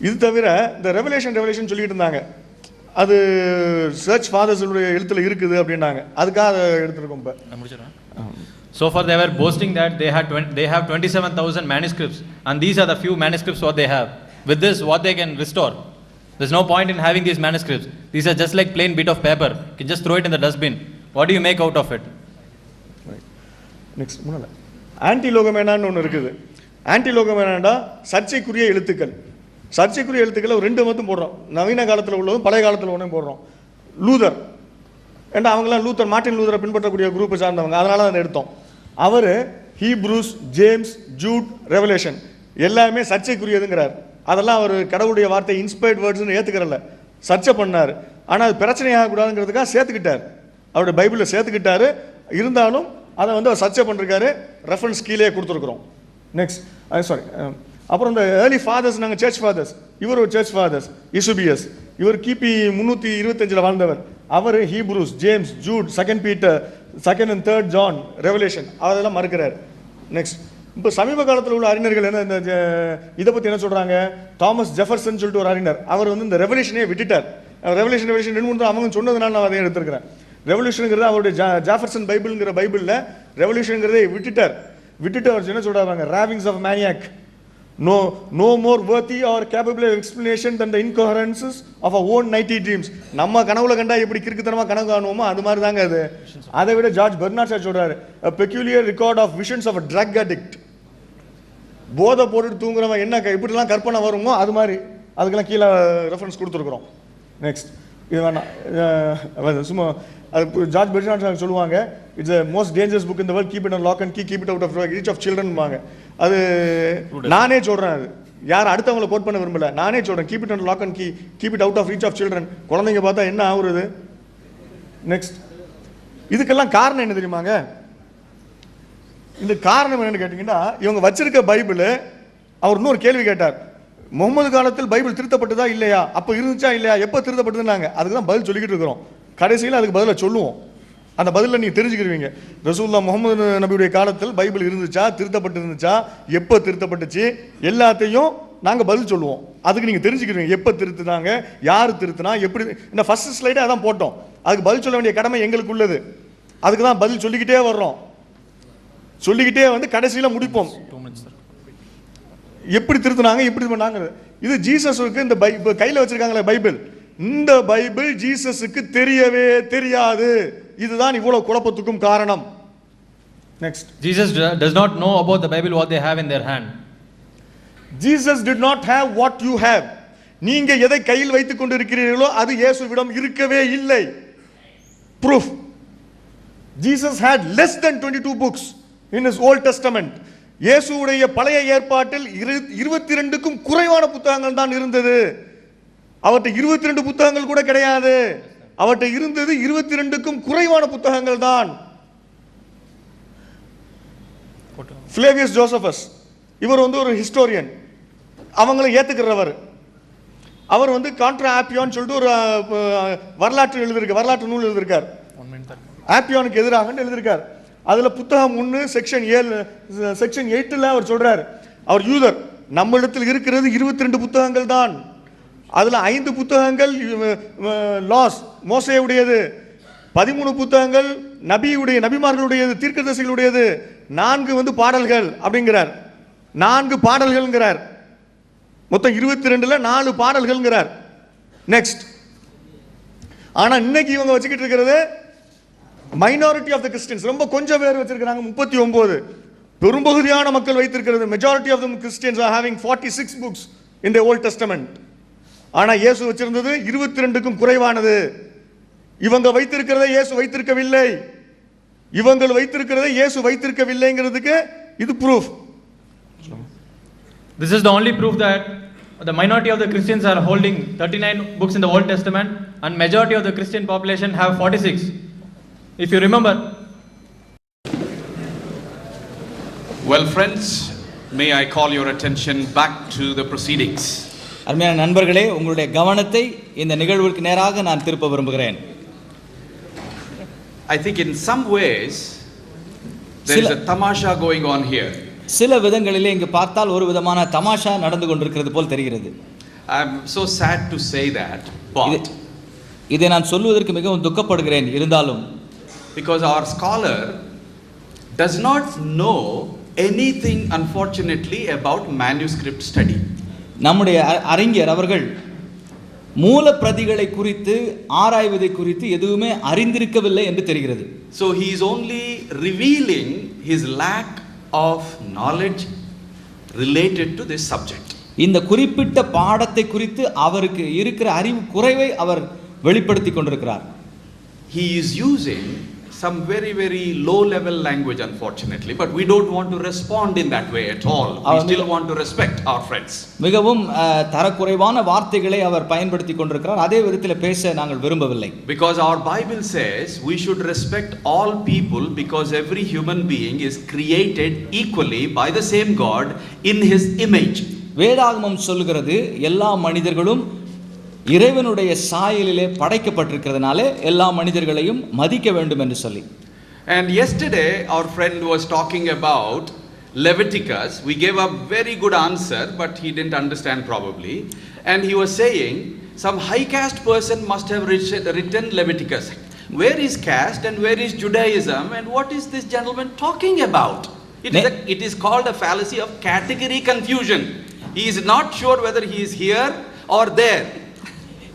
இது தவிர இந்த ரெவலேஷன் சொல்லிட்டு இருந்தாங்க, அது சர்ச் ஃபாதர்ஸுடைய எழுத்துல இருக்குது அப்படின்னாங்க. அதுக்காக அதை எடுத்துருக்கோம். இப்போ
So far they were boasting that they have 27,000 manuscripts, and these are the few manuscripts what they have. With this, what they can restore? There's no point in having these manuscripts. These are just like plain bit of paper. You can just throw it in the dustbin. What do you make out of it?
Next முன்னால anti லோகமேனான்னு ஒன்று இருக்குது. ஆன்டிலோகம் என்னடா சர்ச்சைக்குரிய எழுத்துக்கள். சர்ச்சைக்குரிய எழுத்துக்களை ஒரு 2 மட்டும் போடுறோம். நவீன காலத்தில் உள்ளதும் பழைய காலத்தில் ஒன்றையும் போடுறோம். லூதர் ஏன்னா அவங்களாம் மார்ட்டின் லூதரை பின்பற்றக்கூடிய குரூப்பை சார்ந்தவங்க, அதனால அதை எடுத்தோம். அவர் ஹீப்ரூஸ், ஜேம்ஸ், ஜூட், ரெவலேஷன் எல்லாமே சர்ச்சைக்குரியதுங்கிறார். அதெல்லாம் அவர் கடவுளுடைய வார்த்தை இன்ஸ்பயர்ட் வேர்ட்ஸ்னு ஏற்றுக்கிறல்ல, சர்ச்சை பண்ணார். ஆனால் அது பிரச்சனையாகக்கூடாதுங்கிறதுக்காக சேர்த்துக்கிட்டார், அவருடைய பைபிளில் சேர்த்துக்கிட்டாரு. இருந்தாலும் அதை வந்து அவர் சர்ச்சை பண்ணிருக்காரு. ரெஃபரன்ஸ் கீழே கொடுத்துருக்குறோம். நெக்ஸ்ட் சாரி, அப்புறம் இந்த ஏர்லி ஃபாதர்ஸ், நாங்கள் சர்ச் ஃபாதர்ஸ். இவர் ஒரு சர்ச் ஃபாதர்ஸ், யூசுபியஸ். இவர் கிபி 325 வாழ்ந்தவர். அவர் Hebrews, James, Jude, 2 Peter, 2 and 3 John, revelation அதெல்லாம் மறுக்கிறார். நெக்ஸ்ட் இப்போ சமீப காலத்தில் உள்ள அறிஞர்கள் என்ன இந்த இதை பற்றி என்ன சொல்கிறாங்க, தாமஸ் ஜெஃபர்சன் சொல்லிட்டு ஒரு அறிஞர், அவர் வந்து இந்த ரெவல்யூஷனே விட்டுட்டார். ரெவல்யூஷன் 2 அவங்க சொன்னதுனால நான் அதை எடுத்துருக்கிறேன். ரெவல்யூஷனுங்கிறது அவருடைய ஜாஃபர்சன் பைபிள்ங்கிற பைபிளில் ரெவல்யூஷனுங்கிறதே விட்டுட்டு அவர் என்ன சொல்கிறாங்க, ravings of maniac, no more worthy or capable of explanation than the incoherences of our own nighty dreams. நம்ம கனவுல கண்டா எப்படி கிறுக்குத்தனமா கனவு காணுவோமோ அது மாதிரி தாங்க அது. அதை விட ஜார்ஜ் பெர்னார்ட் ஷா சொல்றாரு, a peculiar record of visions of a drug addict. போதை போட்டுட்டு தூங்குறவன் என்ன இப்படிலாம் கற்பனை வருமோ அது மாதிரி, அதுக்கெல்லாம் கீழே ரெஃபரன்ஸ் கொடுத்துருக்குறோம். நெக்ஸ்ட் இது வேணாம், சும்மா அது ஜார்ஜ் பெர்னார்ட் சொல்லுவாங்க, it's a most dangerous book in the world, keep it on lock and key, keep it out of reach of children வாங்க. அது நானே சொல்றேன், அது யார் அடுத்தவங்களை கோட் பண்ண விரும்பல, நானே சொல்றேன், keep it on lock and key, keep it out of reach of children. குழந்தைங்க பார்த்தா என்ன ஆகுறது. நெக்ஸ்ட் இதுக்கெல்லாம் காரணம் என்ன தெரியுமாங்க, இந்த காரணம் என்னன்னு கேட்டீங்கன்னா, இவங்க வச்சிருக்க பைபிள், அவர் இன்னொரு கேள்வி கேட்டார், முகமது காலத்தில் பைபிள் திருத்தப்பட்டதா இல்லையா, அப்போ இருந்துச்சா இல்லையா, எப்போ திருத்தப்பட்டதுன்னாங்க. அதுக்கு தான் பதில் சொல்லிக்கிட்டு இருக்கிறோம். கடைசியில் அதுக்கு பதிலை சொல்லுவோம். அந்த பதிலில் நீங்கள் தெரிஞ்சுக்கிடுவீங்க, ரசூலுல்லாஹ் முகமது நபியுடைய காலத்தில் பைபிள் இருந்துச்சா, திருத்தப்பட்டு இருந்துச்சா, எப்போ திருத்தப்பட்டுச்சு, எல்லாத்தையும் நாங்கள் பதில் சொல்லுவோம். அதுக்கு நீங்கள் தெரிஞ்சுக்கிடுவீங்க, எப்போ திருத்துனாங்க, யார் திருத்தினா, எப்படி. இந்த ஃபர்ஸ்ட் ஸ்லைடே அதான் போட்டோம். அதுக்கு பதில் சொல்ல வேண்டிய கடமை எங்களுக்கு உள்ளது. அதுக்கு தான் பதில் சொல்லிக்கிட்டே வர்றோம், சொல்லிக்கிட்டே வந்து கடைசியில் முடிப்போம். எப்படி திருத்தினாங்க, எப்படி பண்ணாங்க. இது ஜீசஸுக்கு இந்த கையில் வச்சிருக்காங்களே பைபிள், இந்த பைபிள் ஜீசஸுக்கு தெரியவே தெரியாது. இதுதான் இவ்வளவு குழப்பத்துக்கும் காரணம். Next,
Jesus does not know about the Bible what they have in their hand.
Jesus did not have what you have. நீங்க எதை கையில் வைத்துக் கொண்டிருக்கிறீர்களோ அது இயேசுவிடம் இருக்கவே இல்லை. Proof. Jesus had less than 22 books in his Old Testament. இயேசுவுடைய பழைய ஏற்பாட்டில் 22க்கும் குறைவான புத்தகங்கள் தான் இருந்தது. அவர்கிட்ட 22 புத்தகங்கள் கூட கிடையாது. அவர்கிட்ட இருந்தது 22க்கும் குறைவான புத்தகங்கள் தான். ஃபிளேவியஸ் ஜோசபஸ், இவர் வந்து ஒரு ஹிஸ்டோரியன், அவங்களை ஏத்துக்கிறவர். அவர் வந்து கான்ட்ரா ஆப்பியான்னு சொல்லிட்டு ஒரு வரலாற்று நூல் எழுதியிருக்கார். ஆப்பியானுக்கு எதிராக எழுதியிருக்கார். அதுல புத்தகம் 1 செக்ஷன் 8 அவர் சொல்றார், அவர் யூதர், நம்மிடத்தில் இருக்கிறது 22 புத்தகங்கள் தான். அதுல 5 புத்தகங்கள் லாஸ் மோசேயுடையது, 13 புத்தகங்கள் நபிமார்களுடையது, தீர்க்கதரிசிகளுடையது, 4 வந்து பாடல்கள் அப்படிங்கிறார். 4 பாடல்கள்ங்கிறார். மொத்தம் 22ல 4 பாடல்கள்ங்கிறார். நெக்ஸ்ட், ஆனா இன்னைக்கு இவங்க வச்சுக்கிட்டு இருக்கிறது மைனாரிட்டி ஆஃப் த கிறிஸ்டியன்ஸ், ரொம்ப கொஞ்சம் பேர் வச்சிருக்காங்க, 39. பெரும்பகுதியான மக்கள் வைத்திருக்கிறது, majority of the Christians are having 46 books in the Old Testament. ஆனா இயேசு வச்சிருந்தது 22க்கும் குறைவானது. இவங்க வைத்திருக்கிறதை இயேசு வைத்திருக்கவில்லை, இவங்க வைத்திருக்கிறதை இயேசு வைத்திருக்கவில்லைங்கிறதுக்கு இது proof.
This is the only proof that the minority of the Christians are holding 39 books in the Old Testament and majority of the Christian population have 46. If you remember.
Well friends, may I call your attention back to the proceedings.
அருமையான நண்பர்களே, உங்களுடைய கவனத்தை இந்த நிகழ்வுக்கு நேராக நான் திருப்ப விரும்புகிறேன்.
I think in some ways there is a tamasha going on here.
சில விதங்களிலே இங்கு பார்த்தால் ஒரு விதமான தமாஷா நடந்து கொண்டிருக்கிறது போல் தெரிகிறது.
I am so sad to say that, but
இதை நான் சொல்வதற்கு மிகவும் துக்கப்படுகிறேன். இருந்தாலும்
because our scholar does not know anything unfortunately about manuscript study.
நம்முடைய அறிஞர் அவர்கள் மூல பிரதிகளை குறித்து ஆராய்வதை குறித்து எதுவுமே அறிந்திருக்கவில்லை என்று தெரிகிறது.
So he is only revealing his lack of knowledge related to this subject.
இந்த குறிப்பிட்ட பாடத்தை குறித்து அவருக்கு இருக்கிற அறிவு குறைவை அவர் வெளிப்படுத்திக் கொண்டிருக்கிறார்.
He is using some very, very low level language, unfortunately, but we don't want to respond in that way at all. We still want to respect our friends.
மிகவும் தரக்குறைவான வார்த்தைகளை அவர் பயன்படுத்திக் கொண்டிருக்கிறார். அதே விதத்தில் பேச நாங்கள் விரும்பவில்லை.
Because our Bible says we should respect all people because every human being is created equally by the same God in his image.
வேதாகமம் சொல்கிறது எல்லா மனிதர்களும் இறைவனுடைய சாயலிலே படைக்கப்பட்டிருக்கிறதுனால எல்லா மனிதர்களையும் மதிக்க வேண்டும் என்று சொல்லி.
And yesterday our friend was talking about Leviticus. We gave a very good answer, but he didn't understand probably. And he was saying some high caste person must have written Leviticus. Where is caste and where is Judaism and what is this gentleman talking about? It is called a fallacy of category confusion. He is not sure whether he is here or there.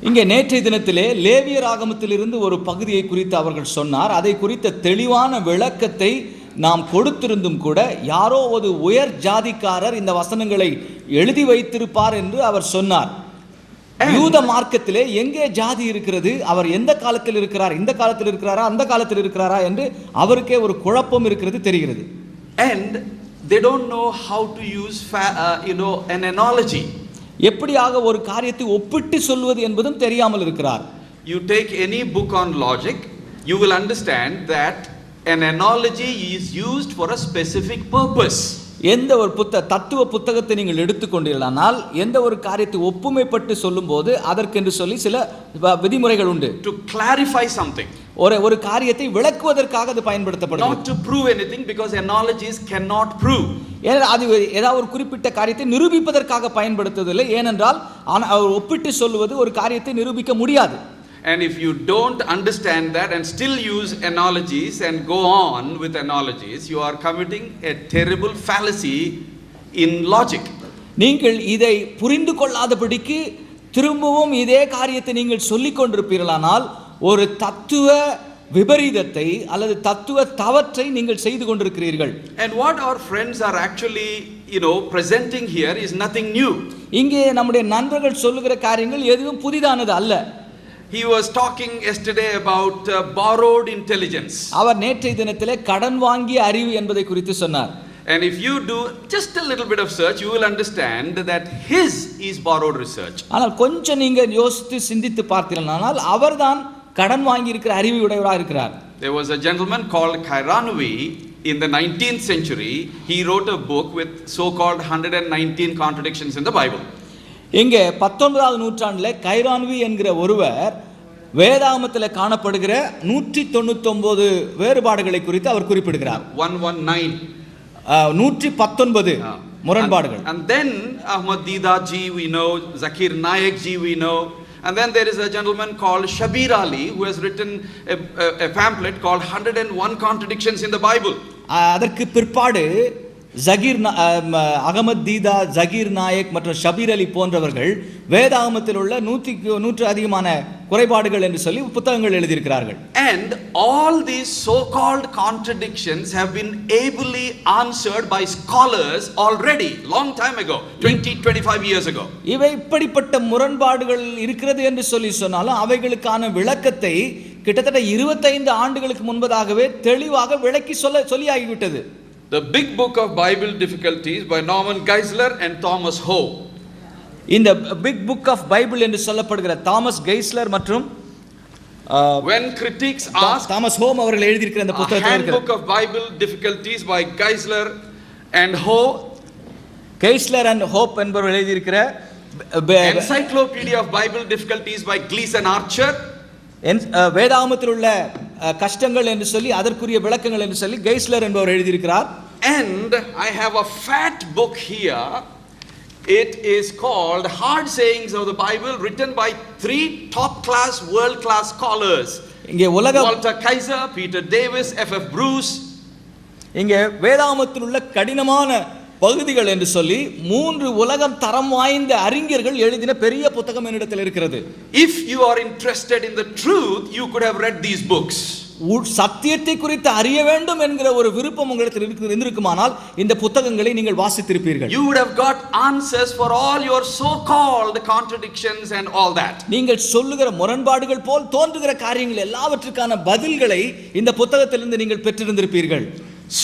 இங்கே நேற்றைய தினத்திலே லேவியர் ஆகமத்திலிருந்து ஒரு பகுதியை குறித்து அவர்கள் சொன்னார். அதை குறித்த தெளிவான விளக்கத்தை நாம் கொடுத்திருந்தும் கூட யாரோ ஒரு உயர் ஜாதிக்காரர் இந்த வசனங்களை எழுதி வைத்திருப்பார் என்று அவர் சொன்னார். யூத மார்க்கத்திலே எங்கே ஜாதி இருக்கிறது, அவர் எந்த காலத்தில் இருக்கிறார், இந்த காலத்தில் இருக்கிறாரா அந்த காலத்தில் இருக்கிறாரா என்று அவருக்கே ஒரு குழப்பம் இருக்கிறது தெரிகிறது.
And they don't know how to use an analogy.
எப்படியாக ஒரு காரியத்தை ஒப்பிட்டு சொல்வது என்பதும் தெரியாமல் இருக்கிறார்.
You take any book on logic, you will understand that an analogy is used for a specific purpose.
எந்த ஒரு தத்துவ புத்தகத்தை நீங்கள் எடுத்துக்கொண்டீர்களானால் எந்த ஒரு காரியத்தை ஒப்புமைப்பட்டு சொல்லும்போது அதற்கென்று சொல்லி சில விதிமுறைகள் உண்டு.
To clarify something.
ஒரு காரியத்தை விளக்குவதற்காக அது பயன்படுத்தப்படுகிறது.
Not to prove anything because analogies cannot prove.
அது ஏதாவது ஒரு குறிப்பிட்ட காரியத்தை நிரூபிப்பதற்காக பயன்படுத்துவதில்லை. ஏனென்றால் ஒப்பிட்டு சொல்லுவது ஒரு காரியத்தை நிரூபிக்க முடியாது.
And if you don't understand that and still use analogies and go on with analogies, you are committing a terrible fallacy in logic.
நீங்கள் இதை புரிந்து கொள்ளாதபடிக்கு திரும்பவும் இதே காரியத்தை நீங்கள் சொல்லிக் கொண்டிருப்பீர்களானால் ஒரு தத்துவ விபரீதத்தை அல்லது தத்துவ தவற்றை நீங்கள் செய்து கொண்டிருக்கிறீர்கள்.
And what our friends are actually, presenting here is nothing new.
இங்கே நம்முடைய நண்பர்கள் சொல்லுகிற காரியங்கள் எதுவும் புதிதானது அல்ல.
He was talking yesterday about borrowed intelligence.
அவர் நேற்றைய தினத்திலே கடன் வாங்கிய அறிவு என்பதை குறித்து சொன்னார்.
And if you do just a little bit of search, you will understand that his is borrowed research.
ஆனால் கொஞ்சம் நீங்க யோசித்து சிந்தித்து பார்த்தீர்களானால் அவர்தான் கடன் வாங்கி இருக்கிற அறிவு உடையவராக இருக்கிறார்.
There was a gentleman called Kairanui in the 19th century. He wrote a book with so-called 119 contradictions in the Bible.
இங்கே 19வது நூற்றாண்டில் கைரான்வி என்கிற ஒருவர் வேதாகமத்தில் காணப்படுகிற 199 வேறுபாடுகளை குறித்து அவர் குறிப்பிடுகிறார். 119 முரண்பாடுகள்.
And then Ahmad Deedat ji we know, Zakir Naik ji we know, and then there is a gentleman called Shabir Ali who has written a pamphlet called 101 contradictions in the Bible.
அதற்கு பிற்பாடு அகமது தீதா, ஜகீர் நாயக் மற்றும் ஷபீர் அலி போன்றவர்கள் வேதாகமத்தில் உள்ள 100 அதிகமான குறைபாடுகள் என்று சொல்லி புத்தகங்கள் எழுதியிருக்கிறார்கள்.
And all these so-called contradictions have been ably answered by scholars already long time ago, 25 years ago.
இவை இப்படிப்பட்ட முரண்பாடுகள் இருக்கிறது என்று சொன்னாலும் அவைகளுக்கான விளக்கத்தை கிட்டத்தட்ட 25 ஆண்டுகளுக்கு முன்பதாகவே தெளிவாக விளக்கி சொல்லியாகிவிட்டது.
The big book of Bible difficulties by Norman Geisler and Thomas Howe.
இந்த big book of Bible என்று சொல்லப்படுகிற தாமஸ் கெய்ஸ்லர் மற்றும்
when critics ask
Thomas home அவர்கள் எழுதி இருக்கிற இந்த புத்தகத்தில் இருக்கிற
book of Bible difficulties by Geisler and Howe,
Geisler and Hope என்பவர்கள் எழுதி இருக்கிற
encyclopedia of Bible difficulties by Gleason Archer,
வேதாகமத்தில் உள்ள கஷ்டங்கள் என்று சொல்லி அதற்குரிய விளக்கங்கள் என்று சொல்லி கெய்ஸ்லர் என்பவர் எழுதியிருக்கிறார்.
And I have a fat book here. It is called Hard Sayings of the Bible, written by 3 top class world class scholars.
இங்கே
Walter Kaiser, Peter Davis, F.F. Bruce.
இங்கே வேதாகமத்தில் உள்ள கடினமான பகுதிகள் என்று சொல்லி 3 உலகம் தரம் வாய்ந்த அறிஞர்கள் எழுதின பெரிய புத்தகம் என்னிடத்தில் இருக்கிறது.
If you are interested in the truth, you could have read these books.
சத்தியத்தை குறித்து அறிய வேண்டும் என்கிற ஒரு விருப்பம் உங்களுக்கு இருந்திருக்குமானால் இந்த புத்தகங்களை நீங்கள் வாசித்திருப்பீர்கள்.
You would have got answers for all your so-called contradictions and all that.
நீங்கள் சொல்லுகிற முரண்பாடுகள் போல் தோன்றுகிற காரியங்கள் எல்லாவற்றுக்கான பதில்களை இந்த புத்தகத்திலிருந்து நீங்கள் பெற்றிருந்திருப்பீர்கள்.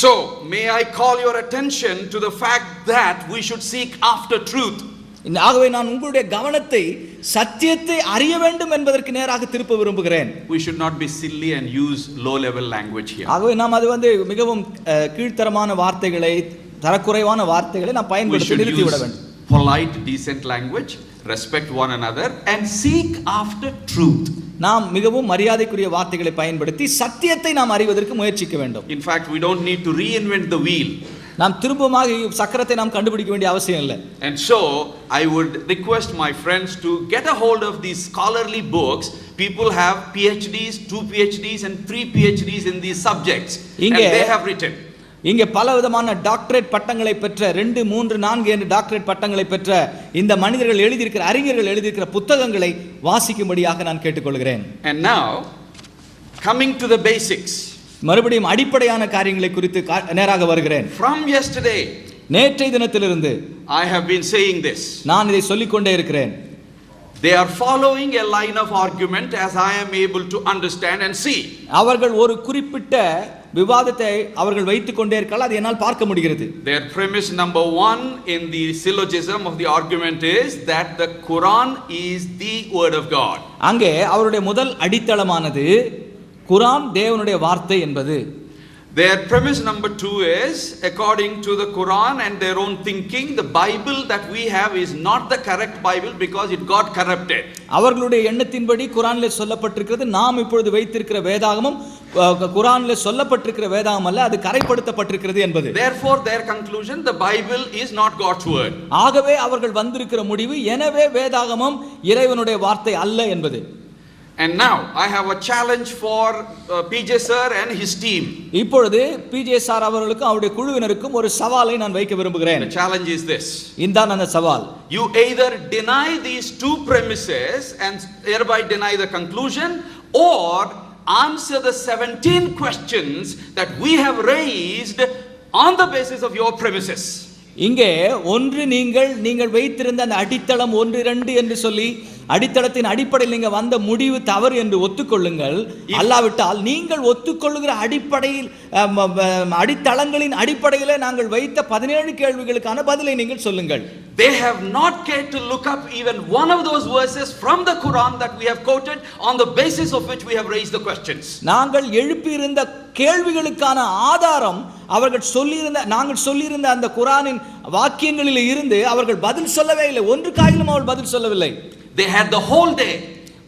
So, may I call your attention to the fact that we should seek after truth.
ஆகவே நான் உங்களுடைய கவனத்தை சத்தியத்தை அறிய வேண்டும் என்பதற்கு நேராக திருப்ப விரும்புகிறேன்.
We should not be silly and use low level language here.
ஆகவே நாம் அது மிகவும் கீழ்த்தரமான வார்த்தைகளை, தரக்குறைவான வார்த்தைகளை நாம் பயன்படுத்தி நிறுத்தி விட வேண்டும்.
Polite, decent language, respect one another and seek after truth.
நாம் மிகவும் மரியாதைக்குரிய வார்த்தைகளை பயன்படுத்தி சத்தியத்தை நாம் அறிவதற்கு முயற்சிக்க வேண்டும்.
In fact, we don't need to reinvent the wheel.
நாம் திரும்பமாக சக்கரத்தை நாம் கண்டுபிடிக்க வேண்டிய அவசியம் இல்லை.
And so I would request my friends to get a hold of these scholarly books. People have PhDs, 2 PhDs and 3 PhDs in these subjects and they have written.
இங்கே பல விதமான டாக்டரேட் பட்டங்களை பெற்ற 2, 3, 4 என்று டாக்டரேட் பட்டங்களை பெற்ற இந்த மனிதர்கள் எழுதியிருக்கிற, அறிஞர்கள் எழுதியிருக்கிற புத்தகங்களை வாசிக்கும்படியாக நான் கேட்டுக்கொள்கிறேன்.
And now coming to the basics.
மறுபடியும் அடிப்படையான காரியங்களை குறித்து நேராக வருகிறேன்.
From yesterday,
நேற்றைய தினத்திலிருந்து
I have been saying this.
நான் இதை சொல்லிக் கொண்டே இருக்கிறேன்.
They are following a line of argument as I am able to understand and see.
அவர்கள் ஒரு குறிப்பிட்ட விவாதத்தை அவர்கள் வைத்துக் கொண்டே இருக்கலாம், அது என்னால் பார்க்க முடிகிறது.
Their premise number 1 in the syllogism of the argument is that the Quran is the word of God.
அங்கே அவருடைய முதல் அடித்தளமானது குர்ஆன் தேவனுடைய வார்த்தை என்பது.
Their premise number 2 is, according to the Quran and their own thinking, the Bible that we have is not the correct Bible because it got corrupted.
அவர்களுடைய எண்ணத்தின்படி குர்ஆனிலே சொல்லப்பட்டிருக்கிறது, நாம் இப்பொழுது வைத்திருக்கிற வேதாகமம் குர்ஆனிலே சொல்லப்பட்டிருக்கிற வேதாகமம் அல்ல, அது கரைப்படுத்தப்பட்டிருக்கிறது என்பது.
Therefore their conclusion, the Bible is not God's word.
ஆகவே அவர்கள் வந்திருக்கிற முடிவு, எனவே வேதாகமம் இறைவனுடைய வார்த்தை அல்ல என்பது.
And now I have a challenge for PJ sir and his team.
இப்பொழுது பிஜே சார் அவர்களுக்கும் அவருடைய குழுவினருக்கும் ஒரு சவாலை நான் வைக்க விரும்புகிறேன்.
The challenge is this.
இதான் அந்த சவால்.
You either deny these 2 premises and thereby deny the conclusion, or answer the 17 questions that we have raised on the basis of your premises.
இங்கே ஒன்று நீங்கள் வைத்திருந்த அந்த அடித்தளம் 1, 2 என்று சொல்லி அடித்தளத்தின் அடிப்படையில் நீங்க வந்த முடிவு தவறு என்று ஒத்துக்கொள்ளுங்கள். அல்லாவிட்டால் நீங்கள் ஒத்துக்கொள்ளுகிற அடிப்படையில் அடித்தளங்களின் அடிப்படையில் நாங்கள் வைத்த 17 கேள்விகளுக்கான பதிலை நீங்கள் சொல்லுங்கள்.
They have not cared to look up even one of those verses from the Quran that we have quoted, on the basis of which we have raised the questions.
நாங்கள் எழுப்பியிருந்த கேள்விகளுக்கான ஆதாரம் நாங்கள் சொல்லியிருந்த அந்த குர்ஆனின் வாக்கியங்களில் இருந்து அவர்கள் பதில் சொல்லவே இல்லை. ஒன்றுக்காயிலும் அவர்கள் பதில் சொல்லவில்லை.
They had the whole day.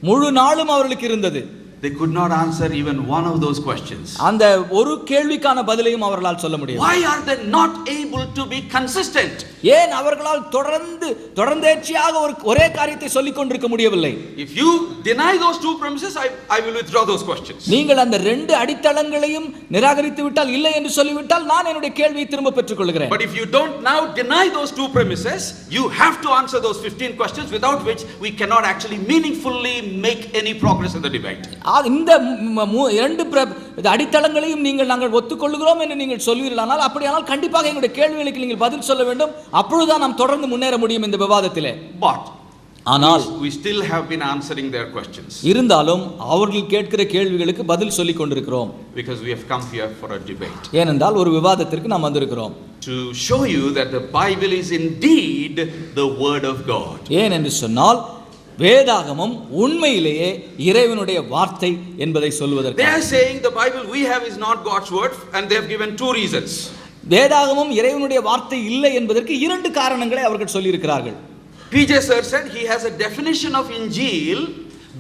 முழு நாளும் அவர்களுக்கு இருந்தது.
They could not answer even one of those questions.
அந்த ஒரு கேள்விக்கான பதிலையும் அவர்களால் சொல்ல முடியவில்லை.
Why are they not able to be consistent?
ஏன் அவர்களால் தொடர்ந்தேர்ச்சியாக ஒரே காரியத்தை சொல்லிக் கொண்டிருக்க முடியவில்லை?
If you deny those 2 premises, I will withdraw those questions.
நீங்கள் அந்த 2 அடித்தளங்களையும் நிராகரித்து விட்டால், இல்லை என்று சொல்லிவிட்டால், நான் என்னுடைய கேள்வியை திரும்ப பெற்றுக் கொள்கிறேன்.
But if you don't now deny those 2 premises, you have to answer those 15 questions, without which we cannot actually meaningfully make any progress in the debate.
இந்த 2 அடித்தளங்களையும் நாங்கள் ஒத்துக்கொள்கிறோம் என்று நீங்கள் சொல்வீர்களானால், அப்படியானால் கண்டிப்பாக எங்களுடைய கேள்விகளுக்கு நீங்கள் பதில் சொல்ல வேண்டும். அப்பொழுதுதான் நாம் தொடர்ந்து முன்னேற முடியும் இந்த விவாதத்திலே.
But
ஆனால்
we still have been answering their questions.
இருந்தாலும் அவர்கள் கேட்கிற கேள்விகளுக்கு பதில் சொல்லிக் கொண்டிருக்கிறோம்.
Because we have come here for a debate.
ஏனென்றால் ஒரு விவாதத்திற்கு நாம் வந்திருக்கிறோம்.
To show you that the Bible is indeed the word of God.
ஏன் என்று சொன்னால் வேதாகமம் உண்மையிலேயே இறைவனுடைய வார்த்தை என்பதை சொல்வதற்கு.
They are saying the Bible we have is not God's word, and they have given 2 reasons.
வேதாகமம் இறைவனுடைய வார்த்தை இல்லை என்பதற்கு 2 காரணங்களை அவர்கள் சொல்லி இருக்கிறார்கள்.
PJ sir said he has a definition of Injil,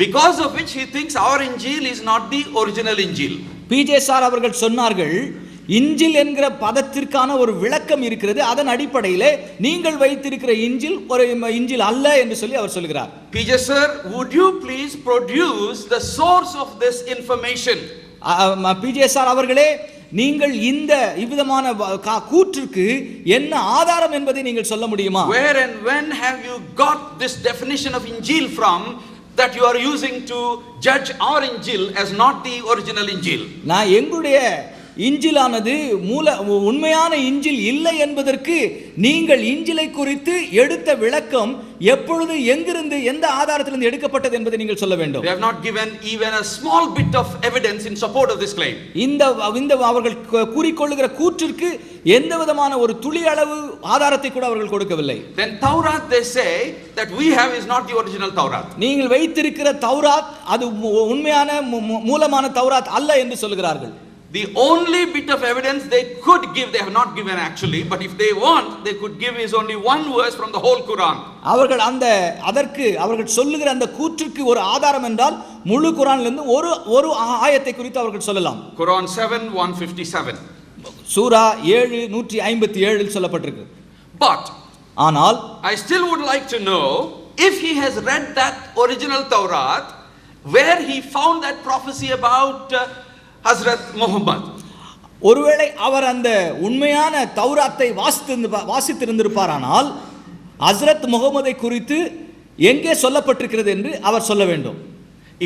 because of which he thinks our Injil is not the original Injil. PJ
sir அவர்கள் சொன்னார்கள், இஞ்சில் என்கிற பதத்திற்கான ஒரு விளக்கம் இருக்கிறது, அதன் அடிப்படையிலே நீங்கள் வைத்திருக்கிற இஞ்சில் ஒரு இஞ்சில் அல்ல என்று சொல்லி அவர் சொல்கிறார்.
PJ sir, would you please produce the source of this information?
PJ sir அவர்களே, நீங்கள் இந்த இவ்விதமான கூற்றுக்கு என்ன ஆதாரம் என்பதை நீங்கள் சொல்ல முடியுமா?
Where and when have you got this definition of Injil from, that you are using to judge our Injil as not the original Injil.
நான் எங்களுடைய இஞ்சிலானது உண்மையான இஞ்சில் இல்லை என்பதற்கு நீங்கள் இஞ்சிலை குறித்து எடுத்த விளக்கம் எப்பொழுது எங்கிருந்து எந்த ஆதாரத்திலிருந்து எடுக்கப்பட்டது என்பதை நீங்கள் சொல்ல வேண்டும்.
They have not given even a small bit of evidence in support of this claim.
இந்த அவர்கள் கூறிக்கொள்ளுகிற கூற்றிற்கு எந்த விதமான ஒரு துளி அளவு ஆதாரத்தை கூட அவர்கள் கொடுக்கவில்லை.
Then Taurat they say that we have is not the original Taurat.
நீங்கள் வைத்திருக்கிற தௌராத் அது உண்மையான மூலமான தௌராத் அல்ல என்று சொல்கிறார்கள்.
The only bit of evidence they could give, they have not given actually, but if they want, they could give is only one verse from the whole Quran.
அவர்கள் சொல்லுகிற அந்த கூற்றுக்கு ஒரு ஆதாரம் என்றால் முழு குர்ஆனிலிருந்து ஒரு ஆயத்தை குறித்து அவர்கள் சொல்லலாம்.
Quran 7:157.
சூரா 7:157 இல் சொல்லப்பட்டிருக்கு.
But
ஆனால்
I still would like to know if he has read that original Taurat, where he found that prophecy about Hazrat Muhammad.
ஒருவேளை அவர் அந்த உண்மையான தௌராத்தை வாசித்திருந்திருப்பாரானால் ஹஸ்ரத் முகமதை குறித்து எங்கே சொல்லப்பட்டிருக்கிறது என்று அவர் சொல்ல வேண்டும்.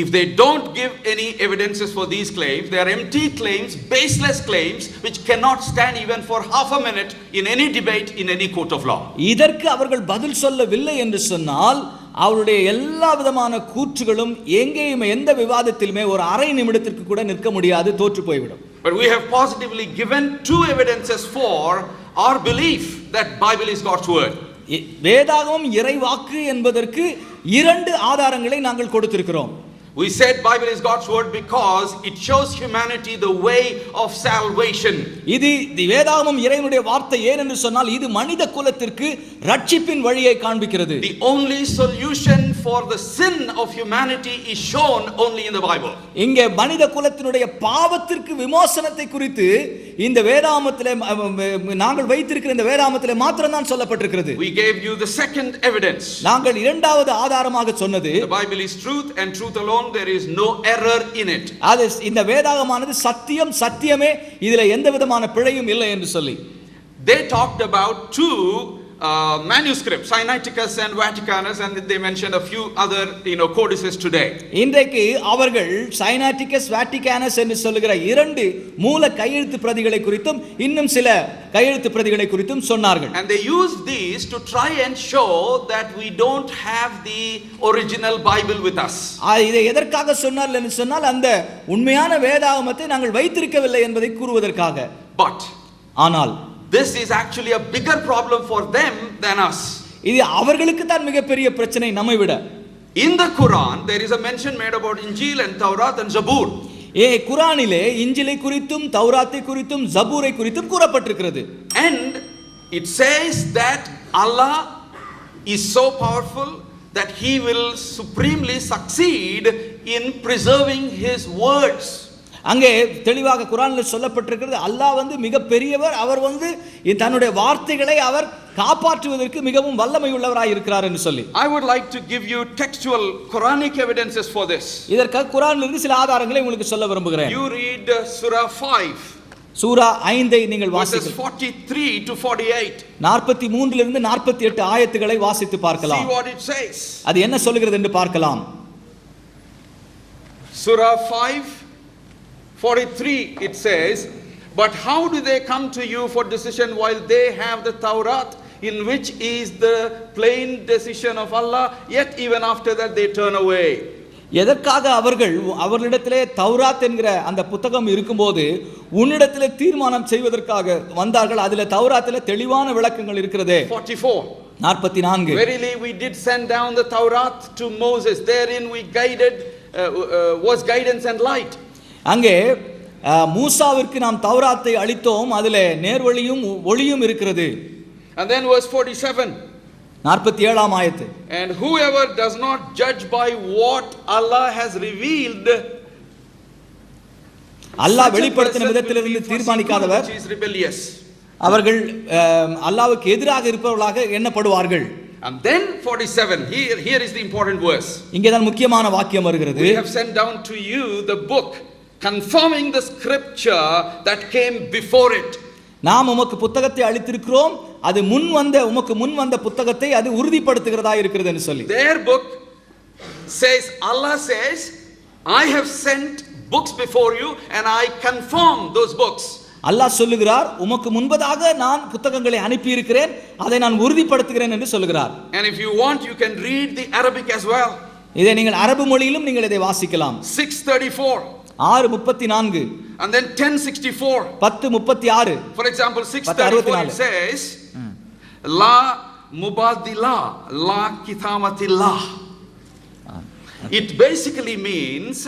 If they don't give any evidences for these claims, they are empty claims, baseless claims which cannot stand even for half a minute in any debate in any court of law.
இதற்கு அவர்கள் பதில் சொல்லவில்லை என்று சொன்னால் அவருடைய எல்லா விதமான கூற்றுகளும் எங்கேயுமே எந்த விவாதத்திலுமே ஒரு அரை நிமிடத்திற்கு கூட நிற்க முடியாது, தோற்று போய்விடும்.
But we have positively given two evidences for our belief that Bible is God's word.
வேதாகமம் இறைவாக்கு என்பதற்கு இரண்டு ஆதாரங்களை நாங்கள் கொடுத்திருக்கிறோம்.
We said Bible is God's word because it shows humanity the way of salvation.
இது வேதாகமம் இறைவனுடைய வார்த்தை ஏன் என்று சொன்னால் இது மனித குலத்திற்கு ரட்சிப்பின் வழியை காண்பிக்கிறது.
The only solution for the sin of humanity is shown only in the Bible.
இங்கே மனித குலத்தினுடைய பாவத்திற்கு விமோசனத்தை குறித்து இந்த வேதாகமத்திலே நாங்கள் வைத்திருக்கிற இந்த வேதாகமத்திலே மாத்திரம் தான் சொல்லப்பட்டிருக்கிறது.
We gave you the second evidence.
நாங்கள் இரண்டாவது ஆதாரமாக சொன்னது
The Bible is truth and truth alone, there is no error in it.
அது இந்த வேதாகமானது சத்தியமே இதிலே எந்த விதமான பிழையும் இல்லை என்று சொல்லி.
They talked about two manuscripts, Sinaiticus and Vaticanus, and they mentioned a few other codices today.
இன்றைக்கு அவர்கள் சைனாட்டிகஸ் வாட்டிகானஸ் என்று சொல்லுகிற இரண்டு மூல கையெழுத்து பிரதிகளை குறித்தும் இன்னும் சில கையெழுத்து பிரதிகளை குறித்தும் சொன்னார்கள்.
And they used these to try and show that we don't have the original Bible with us.
இதை எதற்காக சொன்னார்கள் என்று சொன்னால் அந்த உண்மையான வேதாகமத்தை நாங்கள் வைத்திருக்கவில்லை என்பதை கூறுவதற்காக.
But
ஆனால்
this is actually a bigger problem for them than us.
இது அவர்களுக்கு தான் மிகப்பெரிய பிரச்சனை நம்மை விட.
In the Quran there is a mention made about Injil and Taurat and Zabur.
குர்ஆனிலே இஞ்சிலை குறித்தும் தௌராத்தை குறித்தும் ஜபூரை குறித்தும் கூறப்பட்டிருக்கிறது.
And it says that Allah is so powerful that he will supremely succeed in preserving his words.
அங்கே தெளிவாக குர்ஆனில் சொல்லப்பட்டிருக்கிறது அல்லாஹ் மிக பெரியவர், அவர் தன்னுடைய வார்த்தைகளை அவர் காப்பாற்றுவதற்கு மிகவும் வல்லமை உள்ளவராய் இருக்கிறார் என்று சொல்லி.
I would like to give you textual Quranic evidences for this.
இதற்காக குர்ஆனிலிருந்து சில ஆதாரங்களை உங்களுக்கு சொல்ல விரும்புகிறேன்.
You read Surah 5.
சூரா 5 நீங்கள் வாசிக்கலாம்.
43 to 48.
43 இலிருந்து 48 ஆயத்துகளை வாசித்து பார்க்கலாம்.
See what it says.
அது என்ன சொல்கிறது என்று பார்க்கலாம்.
Surah 5:43 it says, but how do they come to you for decision while they have the Taurat, in which is the plain decision of Allah, yet even after that they turn away.
எதற்காக அவர்களிடத்திலே தௌராத் என்கிற அந்த புத்தகம் இருக்கும்போது உன்னிடத்திலே தீர்மானம் செய்வதற்காக வந்தார்கள், அதிலே தௌராத்திலே தெளிவான விளக்கங்கள் இருக்கிறதே. 44
Verily we did send down the Taurat to Moses, therein we was guidance and light.
அங்கே மூசாவிற்கு நாம் தௌராத்தை அளித்தோம், அதிலே நேர்வழியும் ஒளியும் இருக்கிறது.
And then verse 47.
47 ஆயத்து.
And whoever does not judge by what Allah has revealed,
அல்லாஹ் வெளிப்படுத்தின விதத்திலிருந்து தீர்மானிக்காதவர் அவர்கள் அல்லாஹ்வுக்கு எதிராக இருப்பவர்களாக எண்ணப்படுவார்கள்.
And then 47, here is the important verse.
இங்கே தான் முக்கியமான வாக்கியம் வருகிறது.
We have sent down to you the book confirming the scripture that came before it.
நாம் உமக்கு புத்தகத்தை அளித்திருக்கிறோம், அது உமக்கு முன் வந்த புத்தகத்தை அது உறுதிப்படுத்துகிறதா இருக்கிறது என்று சொல்லி.
Their book says, Allah says, I have sent books before you and I confirm those books.
அல்லாஹ் சொல்லுகிறார், உமக்கு முன்பதாக நான் புத்தகங்களை அனுப்பி இருக்கிறேன், அதை நான் உறுதிப்படுத்துகிறேன் என்று சொல்லுகிறார்.
And if you want, you can read the Arabic as well.
இதை நீங்கள் அரபு மொழியிலும் நீங்கள் இதை வாசிக்கலாம்.
6:34.
6:34.
And then 10:64.
10:36.
For example, 6:34 it says, La mubadila la kitamatillah. It basically means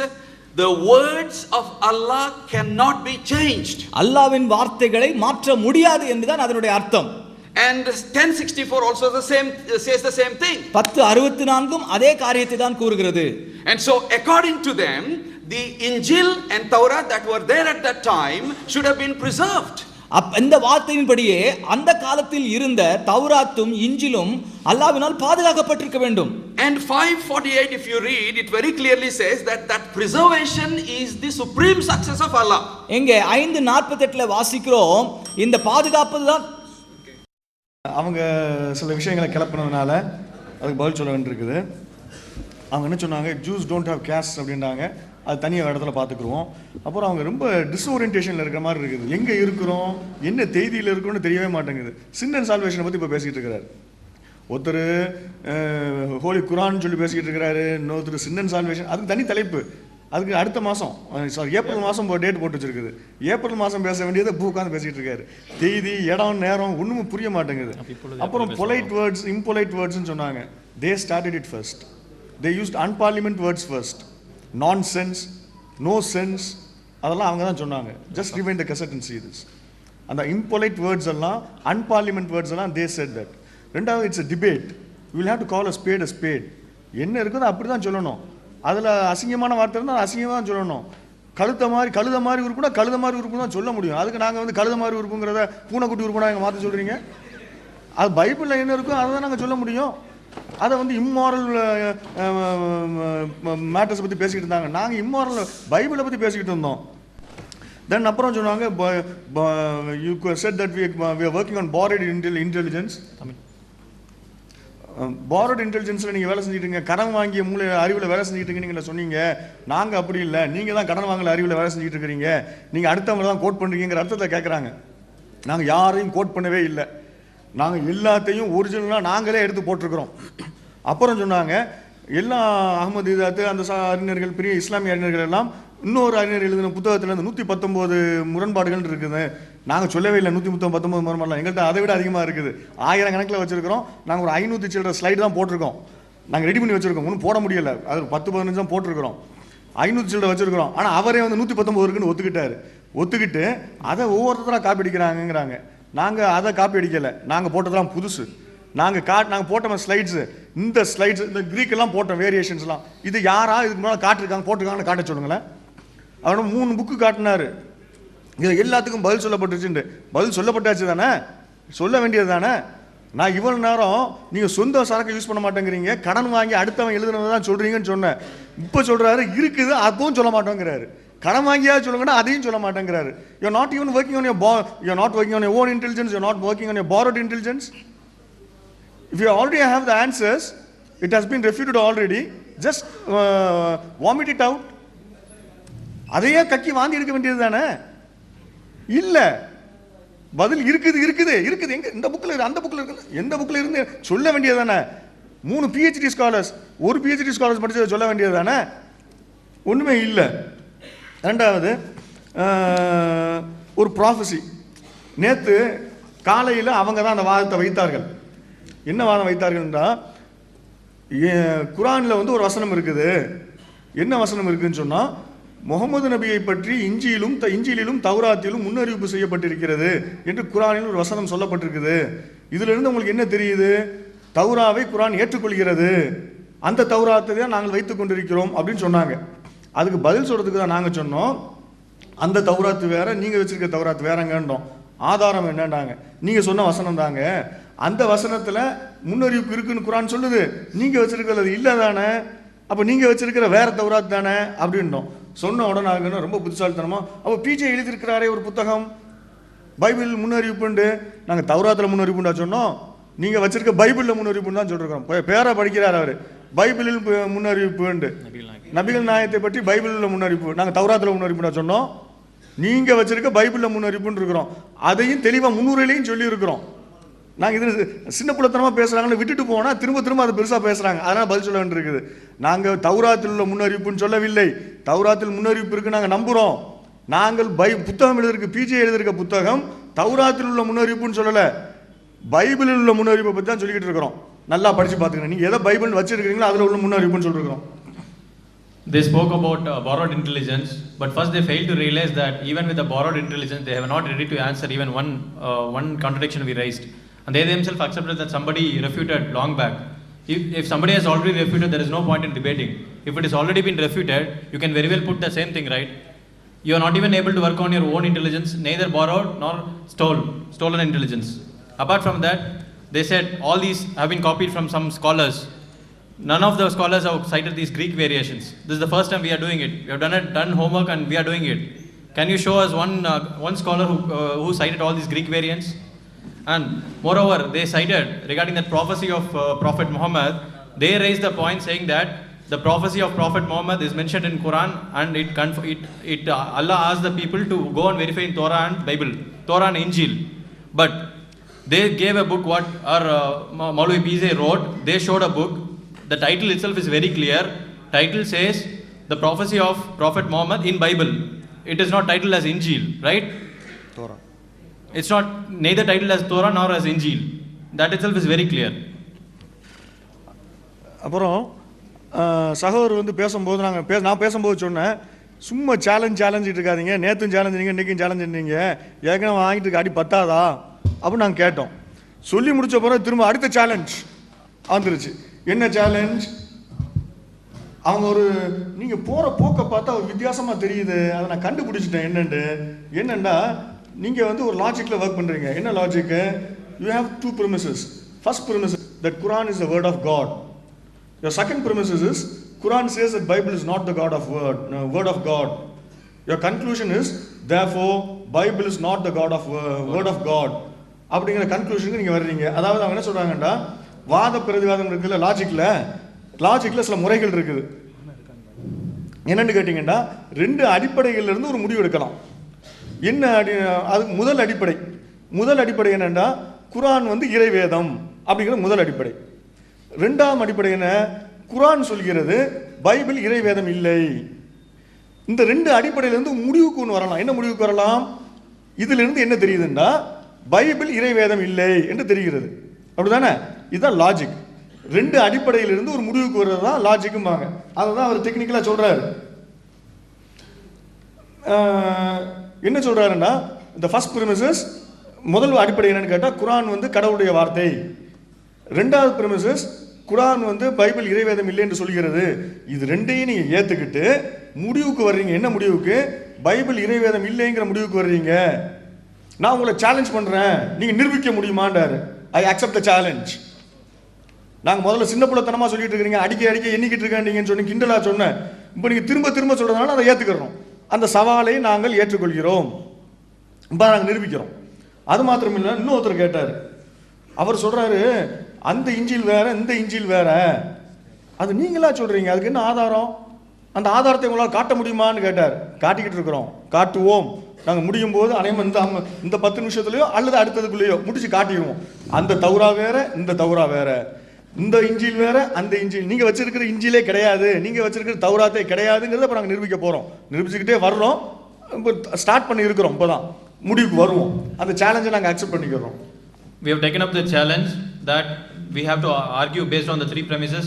the words of Allah cannot be changed.
அல்லாஹ்வின் வார்த்தைகளை மாற்ற முடியாது என்றுதான் அதனுடைய அர்த்தம்.
And 10:64 also says the same thing.
10:64 அதே காரியத்தை தான் கூறுகிறது.
And so according to them, the Injil and Torah that were there at that time should have been preserved.
இந்த வார்த்தையின்படியே அந்த காலத்தில் இருந்த தௌராத்தும் இஞ்சிலும் அல்லாஹ்வினால் பாதுகாக்கப்பட்டிருக்க வேண்டும்.
And 5:48, if you read, it very clearly says that preservation is the supreme success of Allah.
எங்கே 5:48 வாசிக்கிறோம், இந்த பாதுகாப்பு தான்.
அவங்க சில விஷயங்களை கிளப்பினதுனால அதுக்கு பதில் சொல்ல வேண்டியிருக்குது. அவங்க என்ன சொன்னாங்க, ஜூஸ் டோன்ட் ஹேவ் கேஸ்ட் அப்படின்றாங்க. அது தனியாக இடத்துல பார்த்துக்குருவோம். அப்புறம் அவங்க ரொம்ப டிஸ்ஓரியன்டேஷனில் இருக்கிற மாதிரி இருக்குது. எங்கே இருக்கிறோம், என்ன தேதியில் இருக்கிறோன்னு தெரியவே மாட்டேங்குது. சின் அண்ட் சால்வேஷனை பற்றி இப்போ பேசிகிட்டு இருக்கிறாரு. ஒருத்தர் ஹோலி குரான் சொல்லி பேசிக்கிட்டு இருக்கிறாரு, இன்னொருத்தர் சின் அண்ட் சால்வேஷன். அதுக்கு தனி தலைப்பு. அதுக்கு அடுத்த மாதம், ஏப்ரல் மாதம் டேட் போட்டு வச்சிருக்குது. ஏப்ரல் மாதம் பேச வேண்டியதை உட்காந்து பேசிகிட்டு இருக்காரு. தேதி, இடம், நேரம் ஒன்றும் புரிய மாட்டேங்குது. அப்புறம் பொலைட் வேர்ட்ஸ், இம்பொலைட் வேர்ட்ஸ்ன்னு சொன்னாங்க. They started it first. They used unparliament words first. Nonsense, no sense, அதெல்லாம் அவங்க தான் சொன்னாங்க. Just rewind the cassette and see this. அந்த இம்பொலைட் வேர்ட்ஸ் எல்லாம், அன்பார்லிமெண்ட் வேர்ட்ஸ் எல்லாம் தே செட் தட். ரெண்டாவது, it's a debate. You will have to call a spade a spade. என்ன இருக்குதோ அப்படி தான் சொல்லணும். அதில் அசிங்கமான வார்த்தை இருந்தால் அசிங்கமாக தான் சொல்லணும். கழுத மாதிரி உறுப்புனா கழுத மாதிரி உறுப்பு தான் சொல்ல முடியும். அதுக்கு நாங்கள் கழுத மாதிரி உறுப்புங்கிறத பூனைக்குட்டி உறுப்புனா எங்கள் மாற்ற சொல்கிறீங்க. அது பைபிளில் என்ன இருக்கோ அதை தான் நாங்கள் சொல்ல முடியும். அதை இம்மாரல் மேட்டர்ஸை பற்றி பேசிக்கிட்டு இருந்தாங்க. நாங்கள் இம்மாரல் பைபிளை பற்றி பேசிக்கிட்டு இருந்தோம். தென் அப்புறம் சொன்னாங்க, you said that we are working on borrowed intelligence. borrowed intelligenceல நீங்கள் வேலை செஞ்சுக்கிட்டீங்க, கடன் வாங்கிய மூளை அறிவில் வேலை செஞ்சுக்கிட்டு நீங்கள் சொன்னீங்க. நாங்கள் அப்படி இல்லை, நீங்கள் தான் கடன் வாங்கல அறிவில் வேலை செஞ்சுக்கிட்டு இருக்கிறீங்க, நீங்கள் அடுத்தவங்க தான் கோட் பண்ணுறீங்கிற அர்த்தத்தை கேட்குறாங்க. நாங்கள் யாரையும் கோட் பண்ணவே இல்லை, நாங்கள் எல்லாத்தையும் ஒரிஜினலாக நாங்களே எடுத்து போட்டிருக்கிறோம். அப்புறம் சொன்னாங்க, எல்லா அகமது இதாத்து அந்த அறிஞர்கள், பெரிய இஸ்லாமிய அறிஞர்கள் எல்லாம் இன்னொரு அறிஞர் எழுதின புத்தகத்தில் இந்த 119 முரண்பாடுகள் இருக்குது. நாங்கள் சொல்லவே இல்லை 119 முரண்பாடுலாம், எங்கள்கிட்ட அதை விட அதிகமாக இருக்குது. 1000 கணக்கில் வச்சுருக்கிறோம். நாங்கள் ஒரு 500 சில்லற ஸ்லைடு தான் போட்டிருக்கோம். நாங்கள் ரெடி பண்ணி வச்சுருக்கோம், ஒன்றும் போட முடியலை. அது 10-15 தான் போட்டிருக்கிறோம். 500 சில்லற வச்சுருக்கிறோம். ஆனால் அவரே 119 இருக்குன்னு ஒத்துக்கிட்டு அதை ஒவ்வொருத்தராக காப்பி அடிக்கிறாங்கிறாங்க. நாங்கள் அதை காப்பி அடிக்கலை, நாங்கள் போட்டதெல்லாம் புதுசு. நாங்கள் போட்ட ஸ்லைட்ஸு, இந்த ஸ்லைட்ஸ், இந்த க்ரீக்கெல்லாம் போட்டோம், வேரியேஷன்ஸ்லாம். இது யாரா இதுக்கு முன்னால் போட்டிருக்காங்கன்னு காட்ட சொல்லுங்களேன். அவரோட 3 புக்கு காட்டினார். இது எல்லாத்துக்கும் பதில் சொல்லப்பட்டுருச்சுண்டு. பதில் சொல்லப்பட்டாச்சு தானே, சொல்ல வேண்டியது தானே. நான் இவ்வளோ நேரம் நீங்கள் சொந்த சரக்கு யூஸ் பண்ண மாட்டேங்கிறீங்க, கடன் வாங்கி அடுத்தவன் எழுதுனது தான் சொல்கிறீங்கன்னு சொன்னேன். இப்போ சொல்கிறாரு இருக்குது, அதுவும் சொல்ல மாட்டோங்கிறாரு. கடன் வாங்கியா சொல்லுங்கன்னா அதையும் சொல்ல மாட்டேங்கிறாரு. You are not even working on your own intelligence, you are not working on your borrowed intelligence. If you already have the answers, it has been refuted already, just vomit it out. அதையே கக்கி வாந்தி எடுக்க வேண்டியது தானே. இல்லை, பதில் இருக்குது எங்க, இந்த புக்கில் இருக்கு, அந்த புக்கில் இருக்கு, எந்த புக்கில் இருந்து சொல்ல வேண்டியது தானே. 3 PhD ஸ்காலர்ஸ், ஒரு PhD ஸ்காலர்ஸ் படிச்சதை சொல்ல வேண்டியது தானே. ஒன்றுமே இல்லை. ரெண்டாவது, ஒரு ப்ராஃபஸி. நேற்று காலையில் அவங்க தான் அந்த வாதத்தை வைத்தார்கள். என்ன வாதம் வைத்தார்கள்ன்றா, குரானில் ஒரு வசனம் இருக்குது. என்ன வசனம் இருக்குதுன்னு சொன்னால், முகமது நபியை பற்றி இஞ்சியிலும் தௌராத்திலும் முன்னறிவிப்பு செய்யப்பட்டிருக்கிறது என்று குரானில் ஒரு வசனம் சொல்லப்பட்டிருக்குது. இதிலிருந்து உங்களுக்கு என்ன தெரியுது? தௌராவை குரான் ஏற்றுக்கொள்கிறது, அந்த தௌராத்தை தான் நாங்கள் வைத்துக் கொண்டிருக்கிறோம் அப்படின்னு சொன்னாங்க. அதுக்கு பதில் சொல்கிறதுக்கு தான் நாங்கள் சொன்னோம், அந்த தௌராத்து வேற, நீங்கள் வச்சிருக்க தௌராத்து வேறங்கன்றோம். ஆதாரம் என்னண்டாங்க, நீங்கள் சொன்ன வசனம் தாங்க. அந்த வசனத்தில் முன்னறிவிப்பு இருக்குன்னு குரான் சொல்லுது, நீங்கள் வச்சிருக்கிறது இல்லை தானே, அப்போ நீங்கள் வச்சிருக்கிற வேற தௌராத் தானே அப்படின்றோம். சொன்ன உடனே ஆகுன்னு ரொம்ப புத்திசாலித்தனமா, அப்போ பிஜே எழுதியிருக்கிறாரே ஒரு புத்தகம் பைபிள் முன்னறிவிப்புண்டு, நாங்கள் தௌராத்தில் முன்னறிவிப்புண்டா சொன்னோம், நீங்கள் வச்சிருக்க பைபிளில் முன்னறிவிப்புன்னு தான் சொல்லிருக்கிறோம். பேரை படிக்கிறார் அவர். பைபிளில் முன்னறிவிப்பு உண்டு. நபிகள் நாயகத்தை பற்றி பைபிளில் முன்னறிவிப்பு. நாங்கள் தௌராத்தில் முன்னறிவிப்புனா சொன்னோம், நீங்கள் வச்சிருக்க பைபிளில் முன்னறிவிப்புன்னு இருக்கிறோம். அதையும் தெளிவாக முன்னுரையிலையும் சொல்லி இருக்கிறோம். நாங்கள் இது சின்ன பிள்ளைத்தனமாக பேசுகிறாங்கன்னு விட்டுட்டு போனால் திரும்ப திரும்ப அதை பெருசாக பேசுகிறாங்க. அதனால் பதில் சொல்ல வேண்டியிருக்குது. நாங்கள் தௌராத்தில் உள்ள முன்னறிவிப்புன்னு சொல்லவில்லை. தௌராத்தில் முன்னறிவிப்பு இருக்குது, நாங்கள் நம்புகிறோம். நாங்கள் புத்தகம் எழுதிருக்கு, பிஜே எழுதியிருக்க புத்தகம் தௌராத்தில் உள்ள முன்னறிவிப்புன்னு சொல்லலை, பைபிளில் உள்ள முன்னறிவிப்பை பற்றி தான் சொல்லிக்கிட்டு இருக்கிறோம். நல்லா படித்து பார்த்துக்கணும். நீங்கள் எதை பைபிள் வச்சிருக்கிறீங்களோ அதில் உள்ள முன்னறிவிப்புன்னு சொல்லியிருக்கிறோம்.
They spoke about borrowed intelligence, but first they failed to realize that even with the borrowed intelligence, they have not ready to answer even one contradiction we raised. And they themselves accepted that somebody refuted long back. If somebody has already refuted, there is no point in debating. If it has already been refuted, you can very well put the same thing, right? You are not even able to work on your own intelligence, neither borrowed nor stolen intelligence. Apart from that, they said all these have been copied from some scholars. None of the scholars have cited these Greek variations. This is the first time we are doing it. We have done homework and we are doing it. Can you show us one scholar who cited all these Greek variants? And moreover, they cited regarding that prophecy of Prophet Muhammad, they raised the point saying that the prophecy of Prophet Muhammad is mentioned in Quran, and Allah asked the people to go and verify in Torah and Bible, Torah and Injil. But they gave a book what our Maulvi Pizay wrote. They showed a book. The title itself is very clear. Title says the prophecy of Prophet Muhammad in Bible. It is not titled as Injil, right?
Torah.
It's not neither titled as Torah nor as Injil. That itself is very clear.
அப்புறம் சகோதரர் வந்து பேசும்போது நான் பேசும்போது சொன்னேன், சும்மா சேலஞ்சிட்டு இருக்காதீங்க, நேற்றும் சேலஞ்சினீங்க, இன்றைக்கும் சேலஞ்சிருந்தீங்க, ஏற்கனவே வாங்கிட்டு இருக்க அடி பத்தாதா அப்படின்னு நாங்கள் கேட்டோம். சொல்லி முடிச்ச பிறகு திரும்ப அடுத்த சேலஞ்ச் வந்துருச்சு. என்ன சேலஞ்ச்? அவங்க நீங்கள் போகிற போக்கை பார்த்தா ஒரு வித்தியாசமாக தெரியுது, அதை நான் கண்டுபிடிச்சிட்டேன் என்னென்னா நீங்கள் வந்து ஒரு லாஜிக்கில் ஒர்க் பண்ணுறீங்க. என்ன logic? You have two premises. First premises that Quran is the word of God. Your second premises is Quran says that Bible is not the word of God. Your conclusion is therefore Bible is not the word of God. அப்படிங்கிற கன்க்ளூஷனுக்கு நீங்கள் வர்றீங்க. அதாவது அவங்க என்ன சொல்கிறாங்கன்னா, வாத பிரதிவாதம் இருக்குல்ல, லாஜிக்கில் சில முறைகள் இருக்குது. என்னென்னு கேட்டிங்கன்னா, ரெண்டு அடிப்படைகளிலிருந்து ஒரு முடிவு எடுக்கலாம். என்ன அது முதல் அடிப்படை என்னென்னா, குரான் வந்து இறைவேதம் அப்படிங்கிற முதல் அடிப்படை. ரெண்டாம் அடிப்படை என்ன? குரான் சொல்கிறது பைபிள் இறைவேதம் இல்லை. இந்த ரெண்டு அடிப்படையிலிருந்து முடிவுக்கு ஒன்று வரலாம். என்ன முடிவுக்கு வரலாம்? இதிலிருந்து என்ன தெரியுதுன்னா, பைபிள் இறைவேதம் இல்லை என்று தெரிகிறது. அப்படிதானே? இதுதான் லாஜிக். ரெண்டு அடிப்படையிலிருந்து ஒரு முடிவுக்கு வர்றது தான் லாஜிக்கும்பாங்க. அதை தான் அவர் டெக்னிக்கலாக சொல்றாரு. என்ன சொல்றாருன்னா, இந்த ஃபர்ஸ்ட் பிரிமிசஸ், முதல் அடிப்படை என்னன்னு கேட்டால் குரான் வந்து கடவுளுடைய வார்த்தை. ரெண்டாவது பிரிமிசஸ், குரான் வந்து பைபிள் இறைவேதம் இல்லை என்று சொல்கிறது. இது ரெண்டையும் நீங்கள் ஏற்றுக்கிட்டு முடிவுக்கு வர்றீங்க. என்ன முடிவுக்கு? பைபிள் இறைவேதம் இல்லைங்கிற முடிவுக்கு வர்றீங்க. நான் உங்களை சேலஞ்ச் பண்ணுறேன், நீங்கள் நிரூபிக்க முடியுமான்றாரு. I accept the challenge. நாங்கள் முதல்ல சின்ன பிள்ளைத்தனமாக சொல்லிட்டு இருக்கிறீங்க, அடிக்க எண்ணிக்கிட்டு இருக்கேன் நீங்கள் சொல்லி கிண்டலாக சொன்னேன். இப்போ நீங்கள் திரும்ப சொல்கிறதுனால அதை ஏற்றுக்கிறோம். அந்த சவாலை நாங்கள் ஏற்றுக்கொள்கிறோம். இப்போ நாங்கள் நிரூபிக்கிறோம். அது மாத்திரம் இல்லை, இன்னொருத்தர் கேட்டார். அவர் சொல்கிறாரு, அந்த இஞ்சில் வேற, இந்த இஞ்சில் வேற. அது நீங்களா சொல்கிறீங்க, அதுக்கு என்ன ஆதாரம்? அந்த ஆதாரத்தை உங்களால் காட்ட முடியுமான்னு கேட்டார். காட்டிக்கிட்டு இருக்கிறோம், காட்டுவோம். நாங்கள் முடியும் போது அனைவரும் இந்த 10 நிமிஷத்துலையோ அல்லது அடுத்ததுக்குள்ளேயோ முடிச்சு காட்டிடுவோம். அந்த தௌரா வேற, இந்த தௌரா வேற, இந்த இஞ்சில் வேற, அந்த இஞ்சில், நீங்கள் வச்சிருக்கிற இஞ்சிலே கிடையாது, நீங்கள் வச்சிருக்கிற தௌராத்தே கிடையாதுங்கிறத இப்போ நாங்கள் நிரூபிக்க போகிறோம். நிரூபிச்சுக்கிட்டே வர்றோம். இப்போ ஸ்டார்ட் பண்ணி இருக்கிறோம். இப்போ தான் முடிவுக்கு வருவோம். அந்த சேலஞ்சை நாங்கள் அக்செப்ட் பண்ணிக்கிறோம்.
We have taken up the challenge that we have to argue based on the three premises